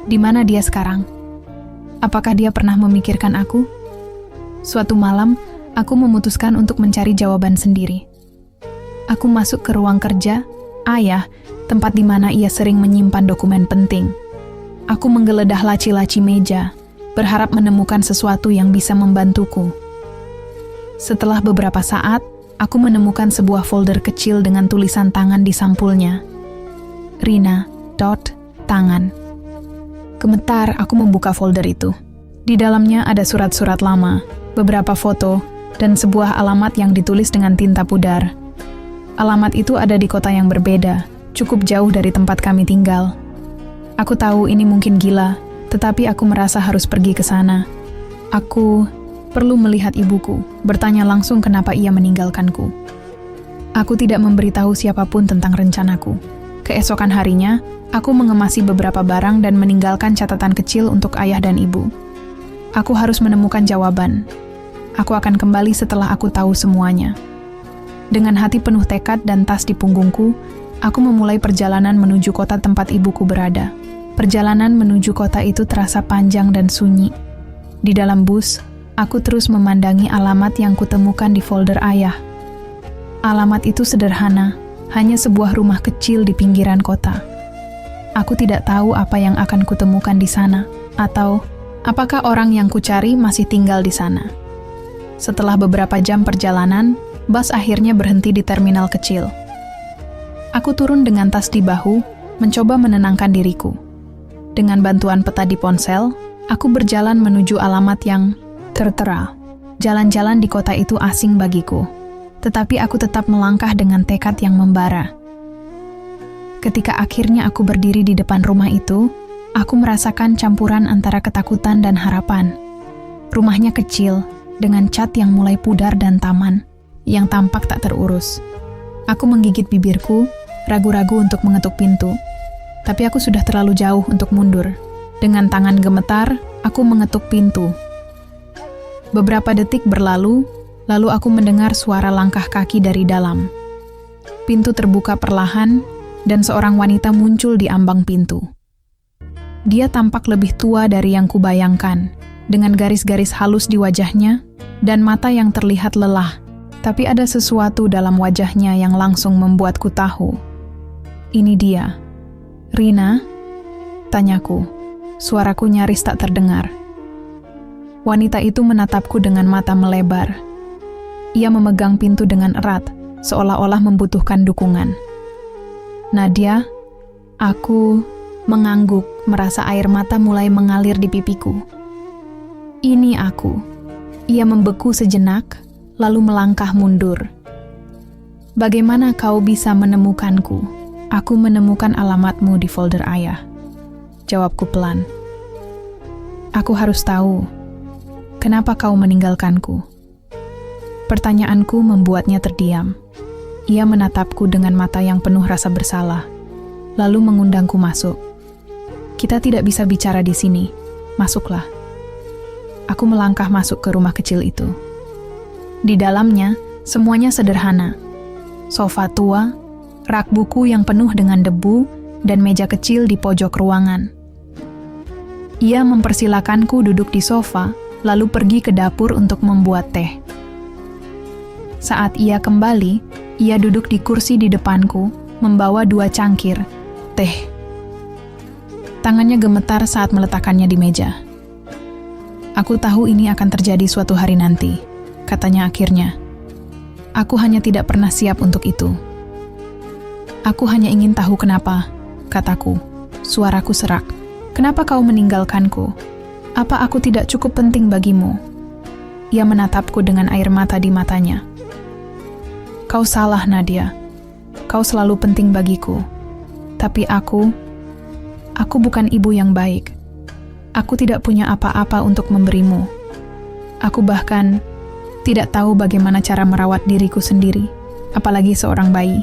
Di mana dia sekarang? Apakah dia pernah memikirkan aku? Suatu malam, aku memutuskan untuk mencari jawaban sendiri. Aku masuk ke ruang kerja ayah, tempat di mana ia sering menyimpan dokumen penting. Aku menggeledah laci-laci meja, berharap menemukan sesuatu yang bisa membantuku. Setelah beberapa saat, aku menemukan sebuah folder kecil dengan tulisan tangan di sampulnya. Rina, tangan. Gemetar, aku membuka folder itu. Di dalamnya ada surat-surat lama, beberapa foto, dan sebuah alamat yang ditulis dengan tinta pudar. Alamat itu ada di kota yang berbeda, cukup jauh dari tempat kami tinggal. Aku tahu ini mungkin gila, tetapi aku merasa harus pergi ke sana. Aku perlu melihat ibuku, bertanya langsung kenapa ia meninggalkanku. Aku tidak memberitahu siapapun tentang rencanaku. Keesokan harinya, aku mengemasi beberapa barang dan meninggalkan catatan kecil untuk ayah dan ibu. Aku harus menemukan jawaban. Aku akan kembali setelah aku tahu semuanya. Dengan hati penuh tekad dan tas di punggungku, aku memulai perjalanan menuju kota tempat ibuku berada. Perjalanan menuju kota itu terasa panjang dan sunyi. Di dalam bus, aku terus memandangi alamat yang kutemukan di folder ayah. Alamat itu sederhana, hanya sebuah rumah kecil di pinggiran kota. Aku tidak tahu apa yang akan kutemukan di sana, atau apakah orang yang kucari masih tinggal di sana. Setelah beberapa jam perjalanan, bus akhirnya berhenti di terminal kecil. Aku turun dengan tas di bahu, mencoba menenangkan diriku. Dengan bantuan peta di ponsel, aku berjalan menuju alamat yang tertera. Jalan-jalan di kota itu asing bagiku, tetapi aku tetap melangkah dengan tekad yang membara. Ketika akhirnya aku berdiri di depan rumah itu, aku merasakan campuran antara ketakutan dan harapan. Rumahnya kecil, dengan cat yang mulai pudar dan taman, yang tampak tak terurus. Aku menggigit bibirku, ragu-ragu untuk mengetuk pintu. Tapi aku sudah terlalu jauh untuk mundur. Dengan tangan gemetar, aku mengetuk pintu. Beberapa detik berlalu, lalu aku mendengar suara langkah kaki dari dalam. Pintu terbuka perlahan, dan seorang wanita muncul di ambang pintu. Dia tampak lebih tua dari yang kubayangkan, dengan garis-garis halus di wajahnya, dan mata yang terlihat lelah. Tapi ada sesuatu dalam wajahnya yang langsung membuatku tahu. Ini dia. "Rina?" tanyaku. Suaraku nyaris tak terdengar. Wanita itu menatapku dengan mata melebar. Ia memegang pintu dengan erat, seolah-olah membutuhkan dukungan. "Nadia," aku mengangguk, merasa air mata mulai mengalir di pipiku. "Ini aku." Ia membeku sejenak, lalu melangkah mundur. "Bagaimana kau bisa menemukanku?" "Aku menemukan alamatmu di folder ayah," jawabku pelan. "Aku harus tahu, kenapa kau meninggalkanku?" Pertanyaanku membuatnya terdiam. Ia menatapku dengan mata yang penuh rasa bersalah, lalu mengundangku masuk. "Kita tidak bisa bicara di sini, masuklah." Aku melangkah masuk ke rumah kecil itu. Di dalamnya, semuanya sederhana. Sofa tua, rak buku yang penuh dengan debu, dan meja kecil di pojok ruangan. Ia mempersilakanku duduk di sofa, lalu pergi ke dapur untuk membuat teh. Saat ia kembali, ia duduk di kursi di depanku, membawa 2 cangkir teh. Tangannya gemetar saat meletakkannya di meja. "Aku tahu ini akan terjadi suatu hari nanti," katanya akhirnya. "Aku hanya tidak pernah siap untuk itu." "Aku hanya ingin tahu kenapa," kataku. Suaraku serak. "Kenapa kau meninggalkanku? Apa aku tidak cukup penting bagimu?" Ia menatapku dengan air mata di matanya. "Kau salah, Nadia. Kau selalu penting bagiku. Tapi aku bukan ibu yang baik. Aku tidak punya apa-apa untuk memberimu. Aku bahkan tidak tahu bagaimana cara merawat diriku sendiri, apalagi seorang bayi."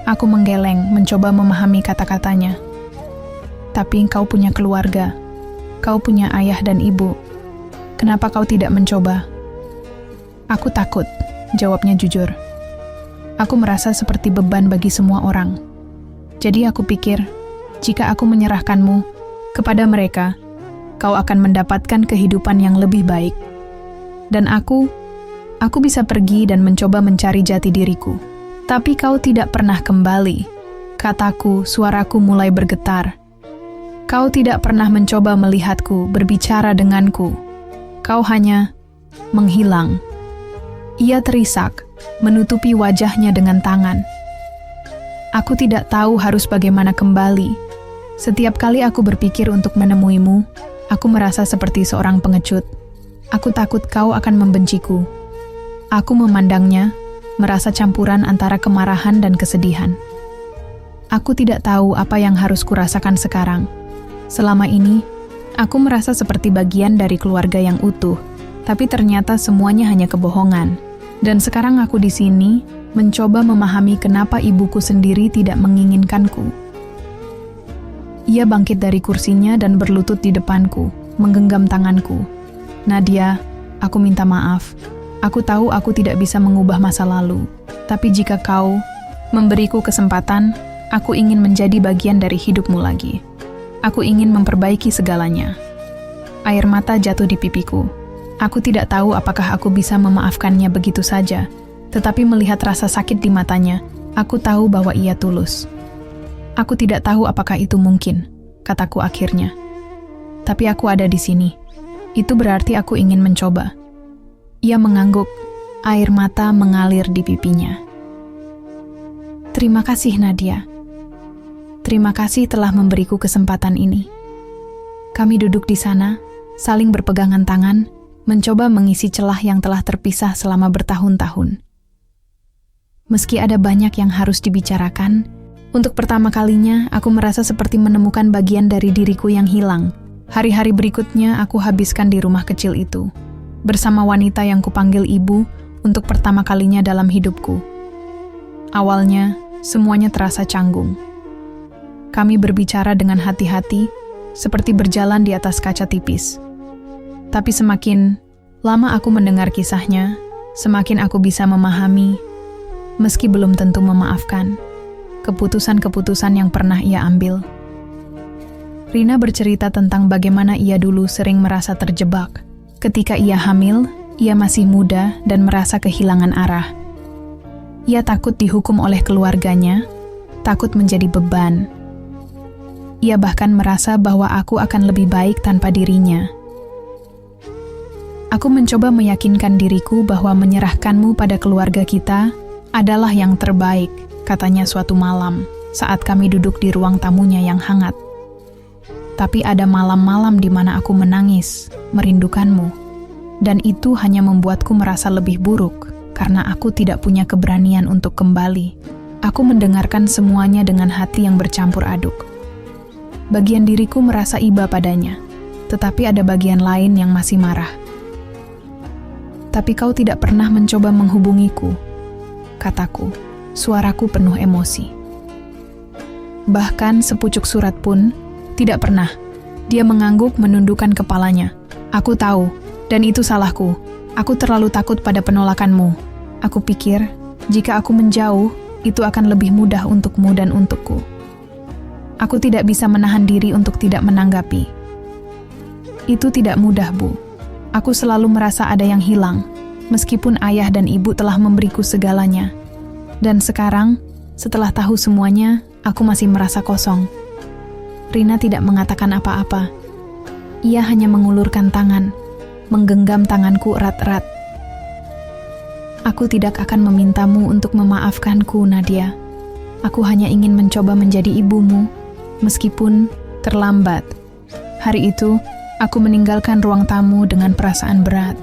Aku menggeleng, mencoba memahami kata-katanya. "Tapi kau punya keluarga. Kau punya ayah dan ibu. Kenapa kau tidak mencoba?" "Aku takut," jawabnya jujur. "Aku merasa seperti beban bagi semua orang. Jadi aku pikir, jika aku menyerahkanmu kepada mereka, kau akan mendapatkan kehidupan yang lebih baik. Dan aku bisa pergi dan mencoba mencari jati diriku. Tapi kau tidak pernah kembali," kataku, suaraku mulai bergetar. "Kau tidak pernah mencoba melihatku, berbicara denganku. Kau hanya menghilang." Ia terisak, menutupi wajahnya dengan tangan. "Aku tidak tahu harus bagaimana kembali. Setiap kali aku berpikir untuk menemuimu, aku merasa seperti seorang pengecut. Aku takut kau akan membenciku." Aku memandangnya, merasa campuran antara kemarahan dan kesedihan. Aku tidak tahu apa yang harus kurasakan sekarang. Selama ini, aku merasa seperti bagian dari keluarga yang utuh, tapi ternyata semuanya hanya kebohongan. Dan sekarang aku di sini, mencoba memahami kenapa ibuku sendiri tidak menginginkanku. Ia bangkit dari kursinya dan berlutut di depanku, menggenggam tanganku. Nadia, aku minta maaf. Aku tahu aku tidak bisa mengubah masa lalu. Tapi jika kau memberiku kesempatan, aku ingin menjadi bagian dari hidupmu lagi. Aku ingin memperbaiki segalanya. Air mata jatuh di pipiku. Aku tidak tahu apakah aku bisa memaafkannya begitu saja. Tetapi melihat rasa sakit di matanya, aku tahu bahwa ia tulus. Aku tidak tahu apakah itu mungkin, kataku akhirnya. Tapi aku ada di sini. Itu berarti aku ingin mencoba. Ia mengangguk, air mata mengalir di pipinya. Terima kasih, Nadia. Terima kasih telah memberiku kesempatan ini. Kami duduk di sana, saling berpegangan tangan, mencoba mengisi celah yang telah terpisah selama bertahun-tahun. Meski ada banyak yang harus dibicarakan, untuk pertama kalinya aku merasa seperti menemukan bagian dari diriku yang hilang. Hari-hari berikutnya aku habiskan di rumah kecil itu, bersama wanita yang kupanggil ibu untuk pertama kalinya dalam hidupku. Awalnya, semuanya terasa canggung. Kami berbicara dengan hati-hati, seperti berjalan di atas kaca tipis. Tapi semakin lama aku mendengar kisahnya, semakin aku bisa memahami, meski belum tentu memaafkan, keputusan-keputusan yang pernah ia ambil. Rina bercerita tentang bagaimana ia dulu sering merasa terjebak. Ketika ia hamil, ia masih muda dan merasa kehilangan arah. Ia takut dihukum oleh keluarganya, takut menjadi beban. Ia bahkan merasa bahwa aku akan lebih baik tanpa dirinya. Aku mencoba meyakinkan diriku bahwa menyerahkanmu pada keluarga kita adalah yang terbaik, katanya suatu malam saat kami duduk di ruang tamunya yang hangat. Tapi ada malam-malam di mana aku menangis, merindukanmu. Dan itu hanya membuatku merasa lebih buruk, karena aku tidak punya keberanian untuk kembali. Aku mendengarkan semuanya dengan hati yang bercampur aduk. Bagian diriku merasa iba padanya, tetapi ada bagian lain yang masih marah. Tapi kau tidak pernah mencoba menghubungiku, kataku. Suaraku penuh emosi. Bahkan sepucuk surat pun tidak pernah. Dia mengangguk menundukkan kepalanya. Aku tahu, dan itu salahku. Aku terlalu takut pada penolakanmu. Aku pikir, jika aku menjauh, itu akan lebih mudah untukmu dan untukku. Aku tidak bisa menahan diri untuk tidak menanggapi. Itu tidak mudah, Bu. Aku selalu merasa ada yang hilang, meskipun ayah dan ibu telah memberiku segalanya. Dan sekarang, setelah tahu semuanya, aku masih merasa kosong. Rina tidak mengatakan apa-apa. Ia hanya mengulurkan tangan, menggenggam tanganku erat-erat. Aku tidak akan memintamu untuk memaafkanku, Nadia. Aku hanya ingin mencoba menjadi ibumu, meskipun terlambat. Hari itu, aku meninggalkan ruang tamu dengan perasaan berat.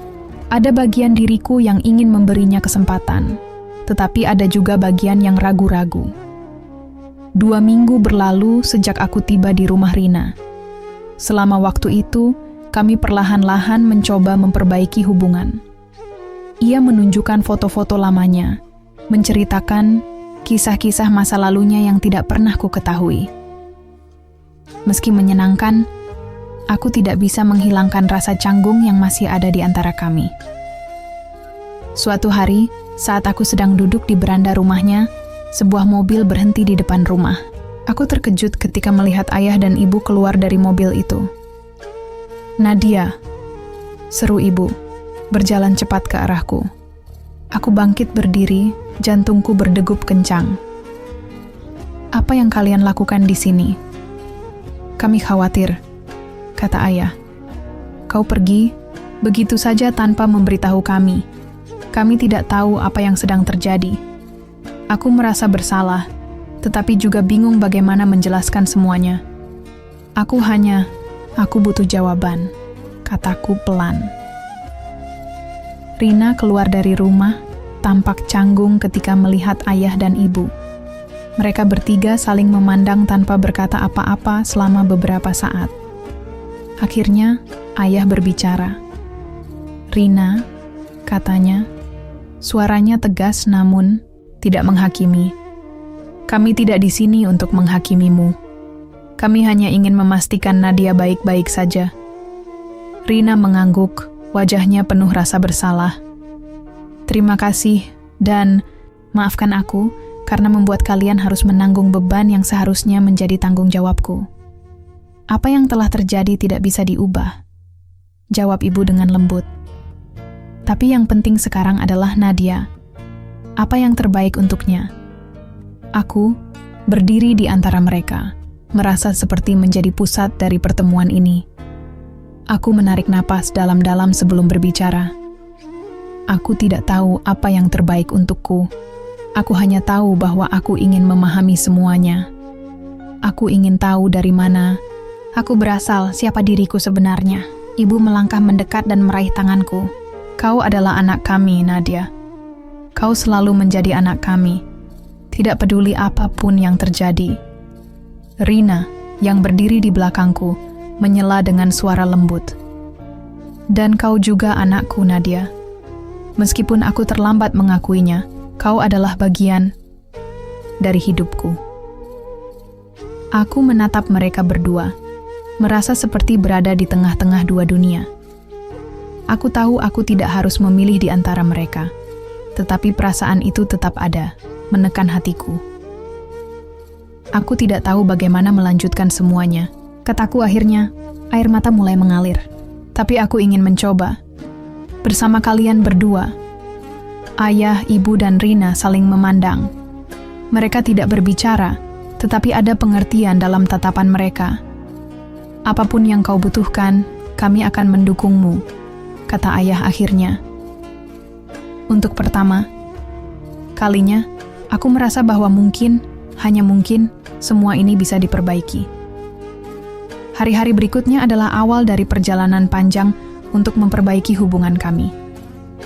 Ada bagian diriku yang ingin memberinya kesempatan. Tetapi ada juga bagian yang ragu-ragu. 2 minggu berlalu sejak aku tiba di rumah Rina. Selama waktu itu, kami perlahan-lahan mencoba memperbaiki hubungan. Ia menunjukkan foto-foto lamanya, menceritakan kisah-kisah masa lalunya yang tidak pernah ku ketahui. Meski menyenangkan, aku tidak bisa menghilangkan rasa canggung yang masih ada di antara kami. Suatu hari, saat aku sedang duduk di beranda rumahnya, sebuah mobil berhenti di depan rumah. Aku terkejut ketika melihat ayah dan ibu keluar dari mobil itu. Nadia, seru ibu, berjalan cepat ke arahku. Aku bangkit berdiri, jantungku berdegup kencang. Apa yang kalian lakukan di sini? Kami khawatir, kata ayah. Kau pergi, begitu saja tanpa memberitahu kami. Kami tidak tahu apa yang sedang terjadi. Aku merasa bersalah, tetapi juga bingung bagaimana menjelaskan semuanya. Aku butuh jawaban, kataku pelan. Rina keluar dari rumah, tampak canggung ketika melihat ayah dan ibu. Mereka bertiga saling memandang tanpa berkata apa-apa selama beberapa saat. Akhirnya, ayah berbicara. Rina, katanya, suaranya tegas namun tidak menghakimi. Kami tidak di sini untuk menghakimimu. Kami hanya ingin memastikan Nadia baik-baik saja. Rina mengangguk, wajahnya penuh rasa bersalah. Terima kasih, dan maafkan aku karena membuat kalian harus menanggung beban yang seharusnya menjadi tanggung jawabku. Apa yang telah terjadi tidak bisa diubah, jawab ibu dengan lembut. Tapi yang penting sekarang adalah Nadia. Apa yang terbaik untuknya? Aku berdiri di antara mereka, merasa seperti menjadi pusat dari pertemuan ini. Aku menarik napas dalam-dalam sebelum berbicara. Aku tidak tahu apa yang terbaik untukku. Aku hanya tahu bahwa aku ingin memahami semuanya. Aku ingin tahu dari mana aku berasal, siapa diriku sebenarnya. Ibu melangkah mendekat dan meraih tanganku. Kau adalah anak kami, Nadia. Kau selalu menjadi anak kami. Tidak peduli apapun yang terjadi. Rina, yang berdiri di belakangku, menyela dengan suara lembut. Dan kau juga anakku, Nadia. Meskipun aku terlambat mengakuinya, kau adalah bagian dari hidupku. Aku menatap mereka berdua, merasa seperti berada di tengah-tengah dua dunia. Aku tahu aku tidak harus memilih di antara mereka, tetapi perasaan itu tetap ada, menekan hatiku. Aku tidak tahu bagaimana melanjutkan semuanya. Kataku akhirnya, air mata mulai mengalir. Tapi aku ingin mencoba. Bersama kalian berdua. Ayah, ibu, dan Rina saling memandang. Mereka tidak berbicara, tetapi ada pengertian dalam tatapan mereka. Apapun yang kau butuhkan, kami akan mendukungmu, kata ayah akhirnya. Untuk pertama kalinya, aku merasa bahwa mungkin, hanya mungkin, semua ini bisa diperbaiki. Hari-hari berikutnya adalah awal dari perjalanan panjang untuk memperbaiki hubungan kami.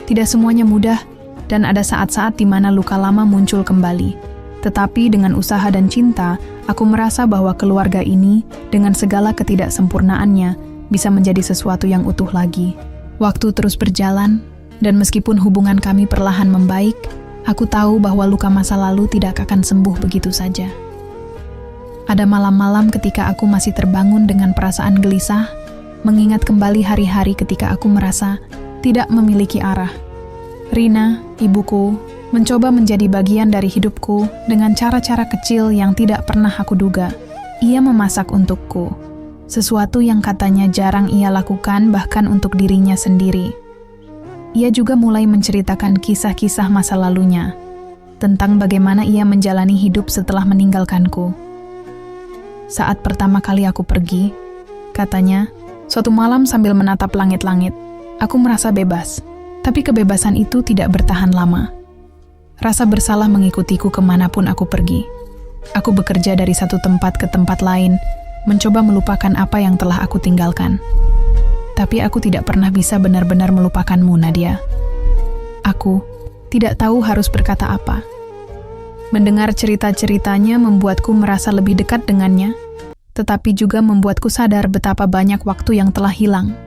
Tidak semuanya mudah, dan ada saat-saat di mana luka lama muncul kembali. Tetapi dengan usaha dan cinta, aku merasa bahwa keluarga ini, dengan segala ketidaksempurnaannya, bisa menjadi sesuatu yang utuh lagi. Waktu terus berjalan, dan meskipun hubungan kami perlahan membaik, aku tahu bahwa luka masa lalu tidak akan sembuh begitu saja. Ada malam-malam ketika aku masih terbangun dengan perasaan gelisah, mengingat kembali hari-hari ketika aku merasa tidak memiliki arah. Rina, ibuku, mencoba menjadi bagian dari hidupku dengan cara-cara kecil yang tidak pernah aku duga. Ia memasak untukku, sesuatu yang katanya jarang ia lakukan bahkan untuk dirinya sendiri. Ia juga mulai menceritakan kisah-kisah masa lalunya, tentang bagaimana ia menjalani hidup setelah meninggalkanku. Saat pertama kali aku pergi, katanya, suatu malam sambil menatap langit-langit, aku merasa bebas. Tapi kebebasan itu tidak bertahan lama. Rasa bersalah mengikutiku kemanapun aku pergi. Aku bekerja dari satu tempat ke tempat lain, mencoba melupakan apa yang telah aku tinggalkan. Tapi aku tidak pernah bisa benar-benar melupakanmu, Nadia. Aku tidak tahu harus berkata apa. Mendengar cerita-ceritanya membuatku merasa lebih dekat dengannya, tetapi juga membuatku sadar betapa banyak waktu yang telah hilang.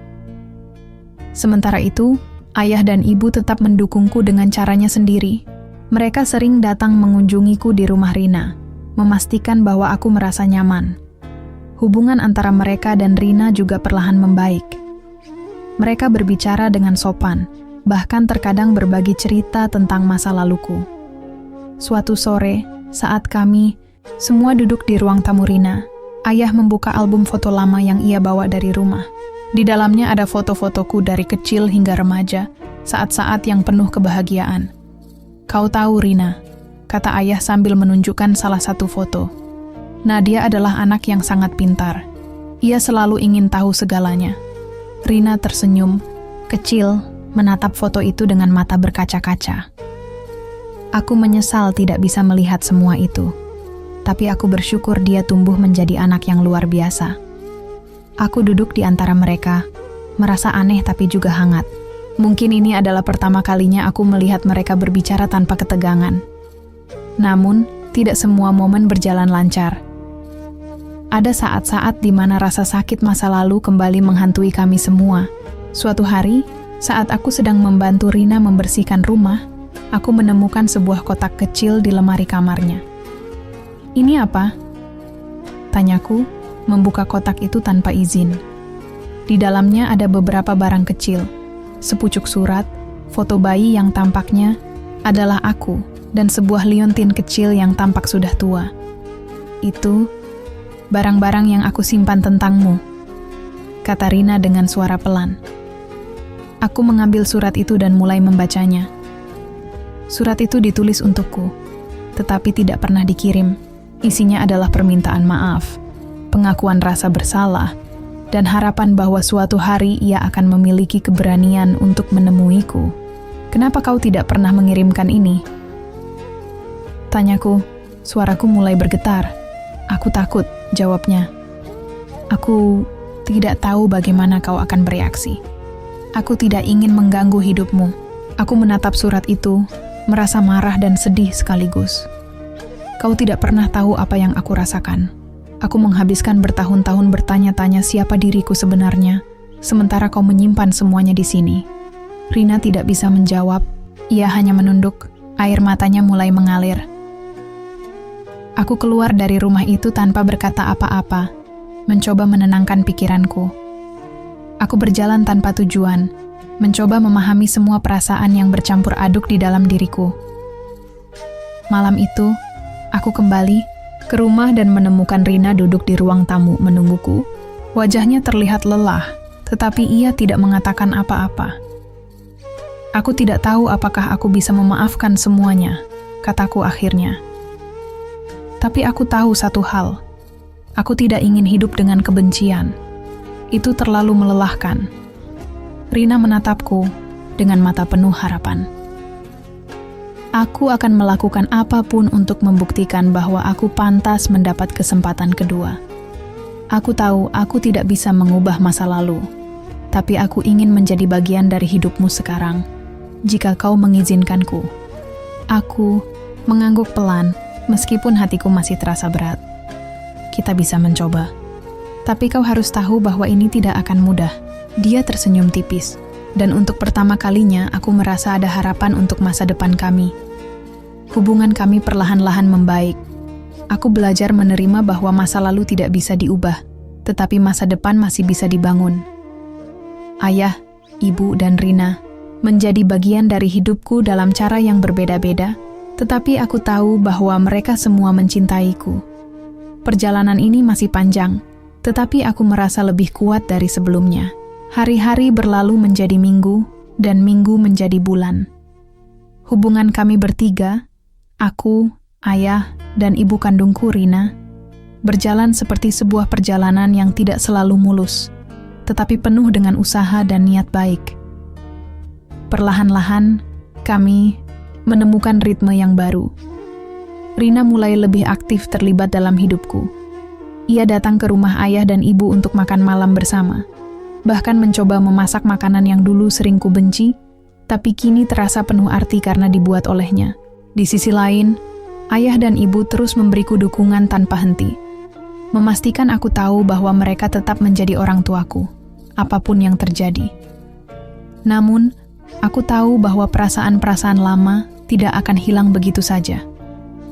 Sementara itu, ayah dan ibu tetap mendukungku dengan caranya sendiri. Mereka sering datang mengunjungiku di rumah Rina, memastikan bahwa aku merasa nyaman. Hubungan antara mereka dan Rina juga perlahan membaik. Mereka berbicara dengan sopan, bahkan terkadang berbagi cerita tentang masa laluku. Suatu sore, saat kami semua duduk di ruang tamu Rina, ayah membuka album foto lama yang ia bawa dari rumah. Di dalamnya ada foto-fotoku dari kecil hingga remaja, saat-saat yang penuh kebahagiaan. Kau tahu, Rina, kata ayah sambil menunjukkan salah satu foto. Nadia adalah anak yang sangat pintar. Ia selalu ingin tahu segalanya. Rina tersenyum, kecil, menatap foto itu dengan mata berkaca-kaca. Aku menyesal tidak bisa melihat semua itu. Tapi aku bersyukur dia tumbuh menjadi anak yang luar biasa. Aku duduk di antara mereka, merasa aneh tapi juga hangat. Mungkin ini adalah pertama kalinya aku melihat mereka berbicara tanpa ketegangan. Namun, tidak semua momen berjalan lancar. Ada saat-saat di mana rasa sakit masa lalu kembali menghantui kami semua. Suatu hari, saat aku sedang membantu Rina membersihkan rumah, aku menemukan sebuah kotak kecil di lemari kamarnya. Ini apa? Tanyaku, membuka kotak itu tanpa izin. Di dalamnya ada beberapa barang kecil, sepucuk surat, foto bayi yang tampaknya adalah aku, dan sebuah liontin kecil yang tampak sudah tua. Itu barang-barang yang aku simpan tentangmu, kata Rina dengan suara pelan. Aku mengambil surat itu dan mulai membacanya. Surat itu ditulis untukku, tetapi tidak pernah dikirim. Isinya adalah permintaan maaf, pengakuan rasa bersalah, dan harapan bahwa suatu hari ia akan memiliki keberanian untuk menemuiku. Kenapa kau tidak pernah mengirimkan ini? Tanyaku, suaraku mulai bergetar. Aku takut, jawabnya. Aku tidak tahu bagaimana kau akan bereaksi. Aku tidak ingin mengganggu hidupmu. Aku menatap surat itu, merasa marah dan sedih sekaligus. Kau tidak pernah tahu apa yang aku rasakan. Aku menghabiskan bertahun-tahun bertanya-tanya siapa diriku sebenarnya, sementara kau menyimpan semuanya di sini. Rina tidak bisa menjawab, ia hanya menunduk, air matanya mulai mengalir. Aku keluar dari rumah itu tanpa berkata apa-apa, mencoba menenangkan pikiranku. Aku berjalan tanpa tujuan, mencoba memahami semua perasaan yang bercampur aduk di dalam diriku. Malam itu, aku kembali ke rumah dan menemukan Rina duduk di ruang tamu menungguku. Wajahnya terlihat lelah, tetapi ia tidak mengatakan apa-apa. Aku tidak tahu apakah aku bisa memaafkan semuanya, kataku akhirnya. Tapi aku tahu satu hal, aku tidak ingin hidup dengan kebencian. Itu terlalu melelahkan. Rina menatapku dengan mata penuh harapan. Aku akan melakukan apapun untuk membuktikan bahwa aku pantas mendapat kesempatan kedua. Aku tahu aku tidak bisa mengubah masa lalu, tapi aku ingin menjadi bagian dari hidupmu sekarang. Jika kau mengizinkanku. Aku mengangguk pelan, meskipun hatiku masih terasa berat. Kita bisa mencoba. Tapi kau harus tahu bahwa ini tidak akan mudah. Dia tersenyum tipis. Dan untuk pertama kalinya, aku merasa ada harapan untuk masa depan kami. Hubungan kami perlahan-lahan membaik. Aku belajar menerima bahwa masa lalu tidak bisa diubah, tetapi masa depan masih bisa dibangun. Ayah, ibu, dan Rina menjadi bagian dari hidupku dalam cara yang berbeda-beda, tetapi aku tahu bahwa mereka semua mencintaiku. Perjalanan ini masih panjang, tetapi aku merasa lebih kuat dari sebelumnya. Hari-hari berlalu menjadi minggu, dan minggu menjadi bulan. Hubungan kami bertiga, aku, ayah, dan ibu kandungku Rina, berjalan seperti sebuah perjalanan yang tidak selalu mulus, tetapi penuh dengan usaha dan niat baik. Perlahan-lahan, kami menemukan ritme yang baru. Rina mulai lebih aktif terlibat dalam hidupku. Ia datang ke rumah ayah dan ibu untuk makan malam bersama. Bahkan mencoba memasak makanan yang dulu sering ku benci, tapi kini terasa penuh arti karena dibuat olehnya. Di sisi lain, ayah dan ibu terus memberiku dukungan tanpa henti, memastikan aku tahu bahwa mereka tetap menjadi orang tuaku, apapun yang terjadi. Namun, aku tahu bahwa perasaan-perasaan lama tidak akan hilang begitu saja.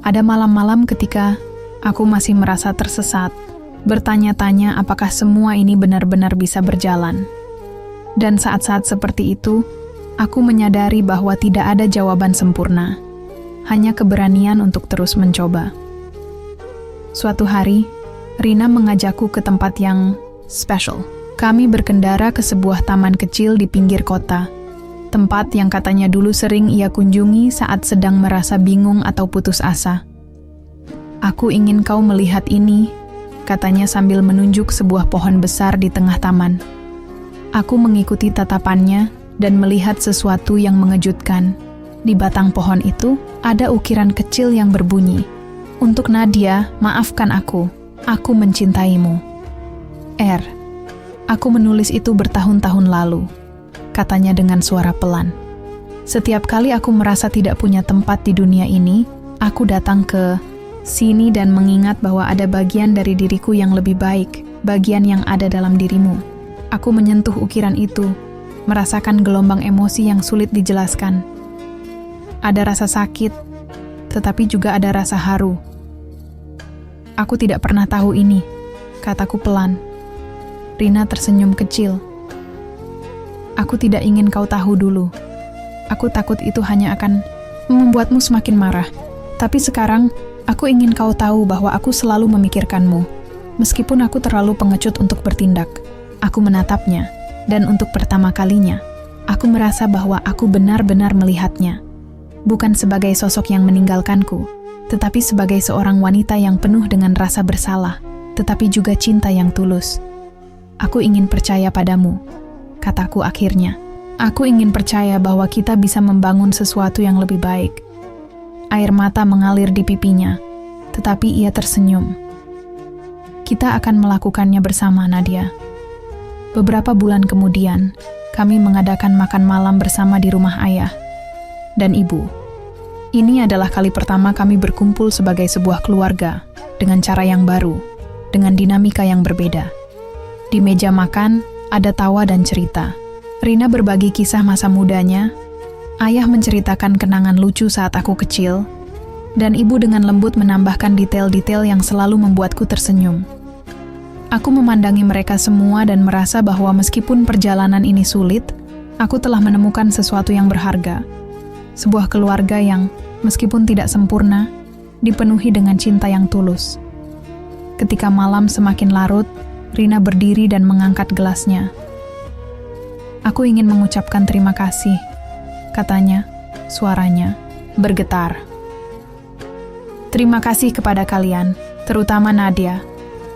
Ada malam-malam ketika aku masih merasa tersesat, bertanya-tanya apakah semua ini benar-benar bisa berjalan. Dan saat-saat seperti itu, aku menyadari bahwa tidak ada jawaban sempurna, hanya keberanian untuk terus mencoba. Suatu hari, Rina mengajakku ke tempat yang special. Kami berkendara ke sebuah taman kecil di pinggir kota, tempat yang katanya dulu sering ia kunjungi saat sedang merasa bingung atau putus asa. Aku ingin kau melihat ini, katanya sambil menunjuk sebuah pohon besar di tengah taman. Aku mengikuti tatapannya dan melihat sesuatu yang mengejutkan. Di batang pohon itu ada ukiran kecil yang berbunyi, "Untuk Nadia, maafkan aku mencintaimu. R. Aku menulis itu bertahun-tahun lalu," katanya dengan suara pelan. Setiap kali aku merasa tidak punya tempat di dunia ini, aku datang ke sini dan mengingat bahwa ada bagian dari diriku yang lebih baik, bagian yang ada dalam dirimu. Aku menyentuh ukiran itu, merasakan gelombang emosi yang sulit dijelaskan. Ada rasa sakit, tetapi juga ada rasa haru. Aku tidak pernah tahu ini, kataku pelan. Rina tersenyum kecil. Aku tidak ingin kau tahu dulu. Aku takut itu hanya akan membuatmu semakin marah. Tapi sekarang, aku ingin kau tahu bahwa aku selalu memikirkanmu. Meskipun aku terlalu pengecut untuk bertindak, aku menatapnya. Dan untuk pertama kalinya, aku merasa bahwa aku benar-benar melihatnya. Bukan sebagai sosok yang meninggalkanku, tetapi sebagai seorang wanita yang penuh dengan rasa bersalah, tetapi juga cinta yang tulus. Aku ingin percaya padamu, kataku akhirnya. Aku ingin percaya bahwa kita bisa membangun sesuatu yang lebih baik. Air mata mengalir di pipinya, tetapi ia tersenyum. Kita akan melakukannya bersama, Nadia. Beberapa bulan kemudian, kami mengadakan makan malam bersama di rumah ayah dan ibu. Ini adalah kali pertama kami berkumpul sebagai sebuah keluarga, dengan cara yang baru, dengan dinamika yang berbeda. Di meja makan, ada tawa dan cerita. Rina berbagi kisah masa mudanya, ayah menceritakan kenangan lucu saat aku kecil, dan ibu dengan lembut menambahkan detail-detail yang selalu membuatku tersenyum. Aku memandangi mereka semua dan merasa bahwa meskipun perjalanan ini sulit, aku telah menemukan sesuatu yang berharga. Sebuah keluarga yang, meskipun tidak sempurna, dipenuhi dengan cinta yang tulus. Ketika malam semakin larut, Rina berdiri dan mengangkat gelasnya. Aku ingin mengucapkan terima kasih, katanya, suaranya bergetar. Terima kasih kepada kalian, terutama Nadia,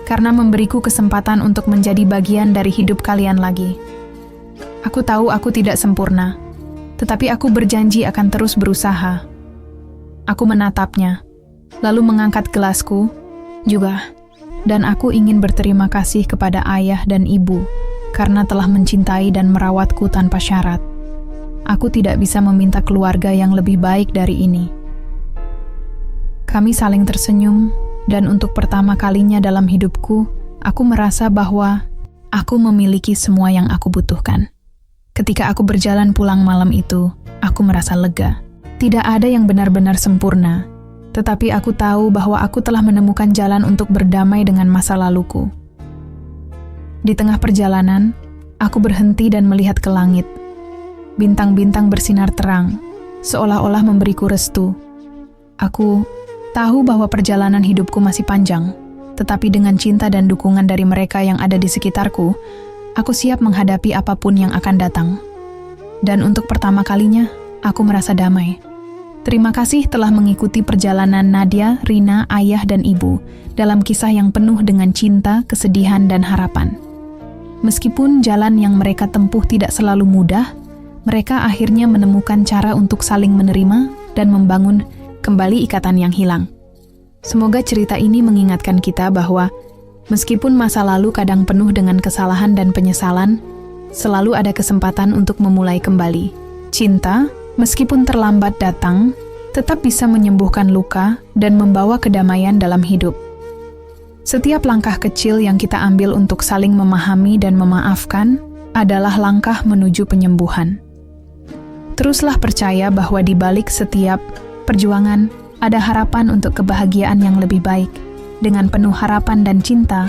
karena memberiku kesempatan untuk menjadi bagian dari hidup kalian lagi. Aku tahu aku tidak sempurna, tetapi aku berjanji akan terus berusaha. Aku menatapnya, lalu mengangkat gelasku juga, dan aku ingin berterima kasih kepada ayah dan ibu karena telah mencintai dan merawatku tanpa syarat. Aku tidak bisa meminta keluarga yang lebih baik dari ini. Kami saling tersenyum, dan untuk pertama kalinya dalam hidupku, aku merasa bahwa aku memiliki semua yang aku butuhkan. Ketika aku berjalan pulang malam itu, aku merasa lega. Tidak ada yang benar-benar sempurna, tetapi aku tahu bahwa aku telah menemukan jalan untuk berdamai dengan masa laluku. Di tengah perjalanan, aku berhenti dan melihat ke langit. Bintang-bintang bersinar terang, seolah-olah memberiku restu. Aku tahu bahwa perjalanan hidupku masih panjang, tetapi dengan cinta dan dukungan dari mereka yang ada di sekitarku, aku siap menghadapi apapun yang akan datang. Dan untuk pertama kalinya, aku merasa damai. Terima kasih telah mengikuti perjalanan Nadia, Rina, ayah, dan ibu dalam kisah yang penuh dengan cinta, kesedihan, dan harapan. Meskipun jalan yang mereka tempuh tidak selalu mudah, mereka akhirnya menemukan cara untuk saling menerima dan membangun kembali ikatan yang hilang. Semoga cerita ini mengingatkan kita bahwa meskipun masa lalu kadang penuh dengan kesalahan dan penyesalan, selalu ada kesempatan untuk memulai kembali. Cinta, meskipun terlambat datang, tetap bisa menyembuhkan luka dan membawa kedamaian dalam hidup. Setiap langkah kecil yang kita ambil untuk saling memahami dan memaafkan adalah langkah menuju penyembuhan. Teruslah percaya bahwa di balik setiap perjuangan, ada harapan untuk kebahagiaan yang lebih baik. Dengan penuh harapan dan cinta,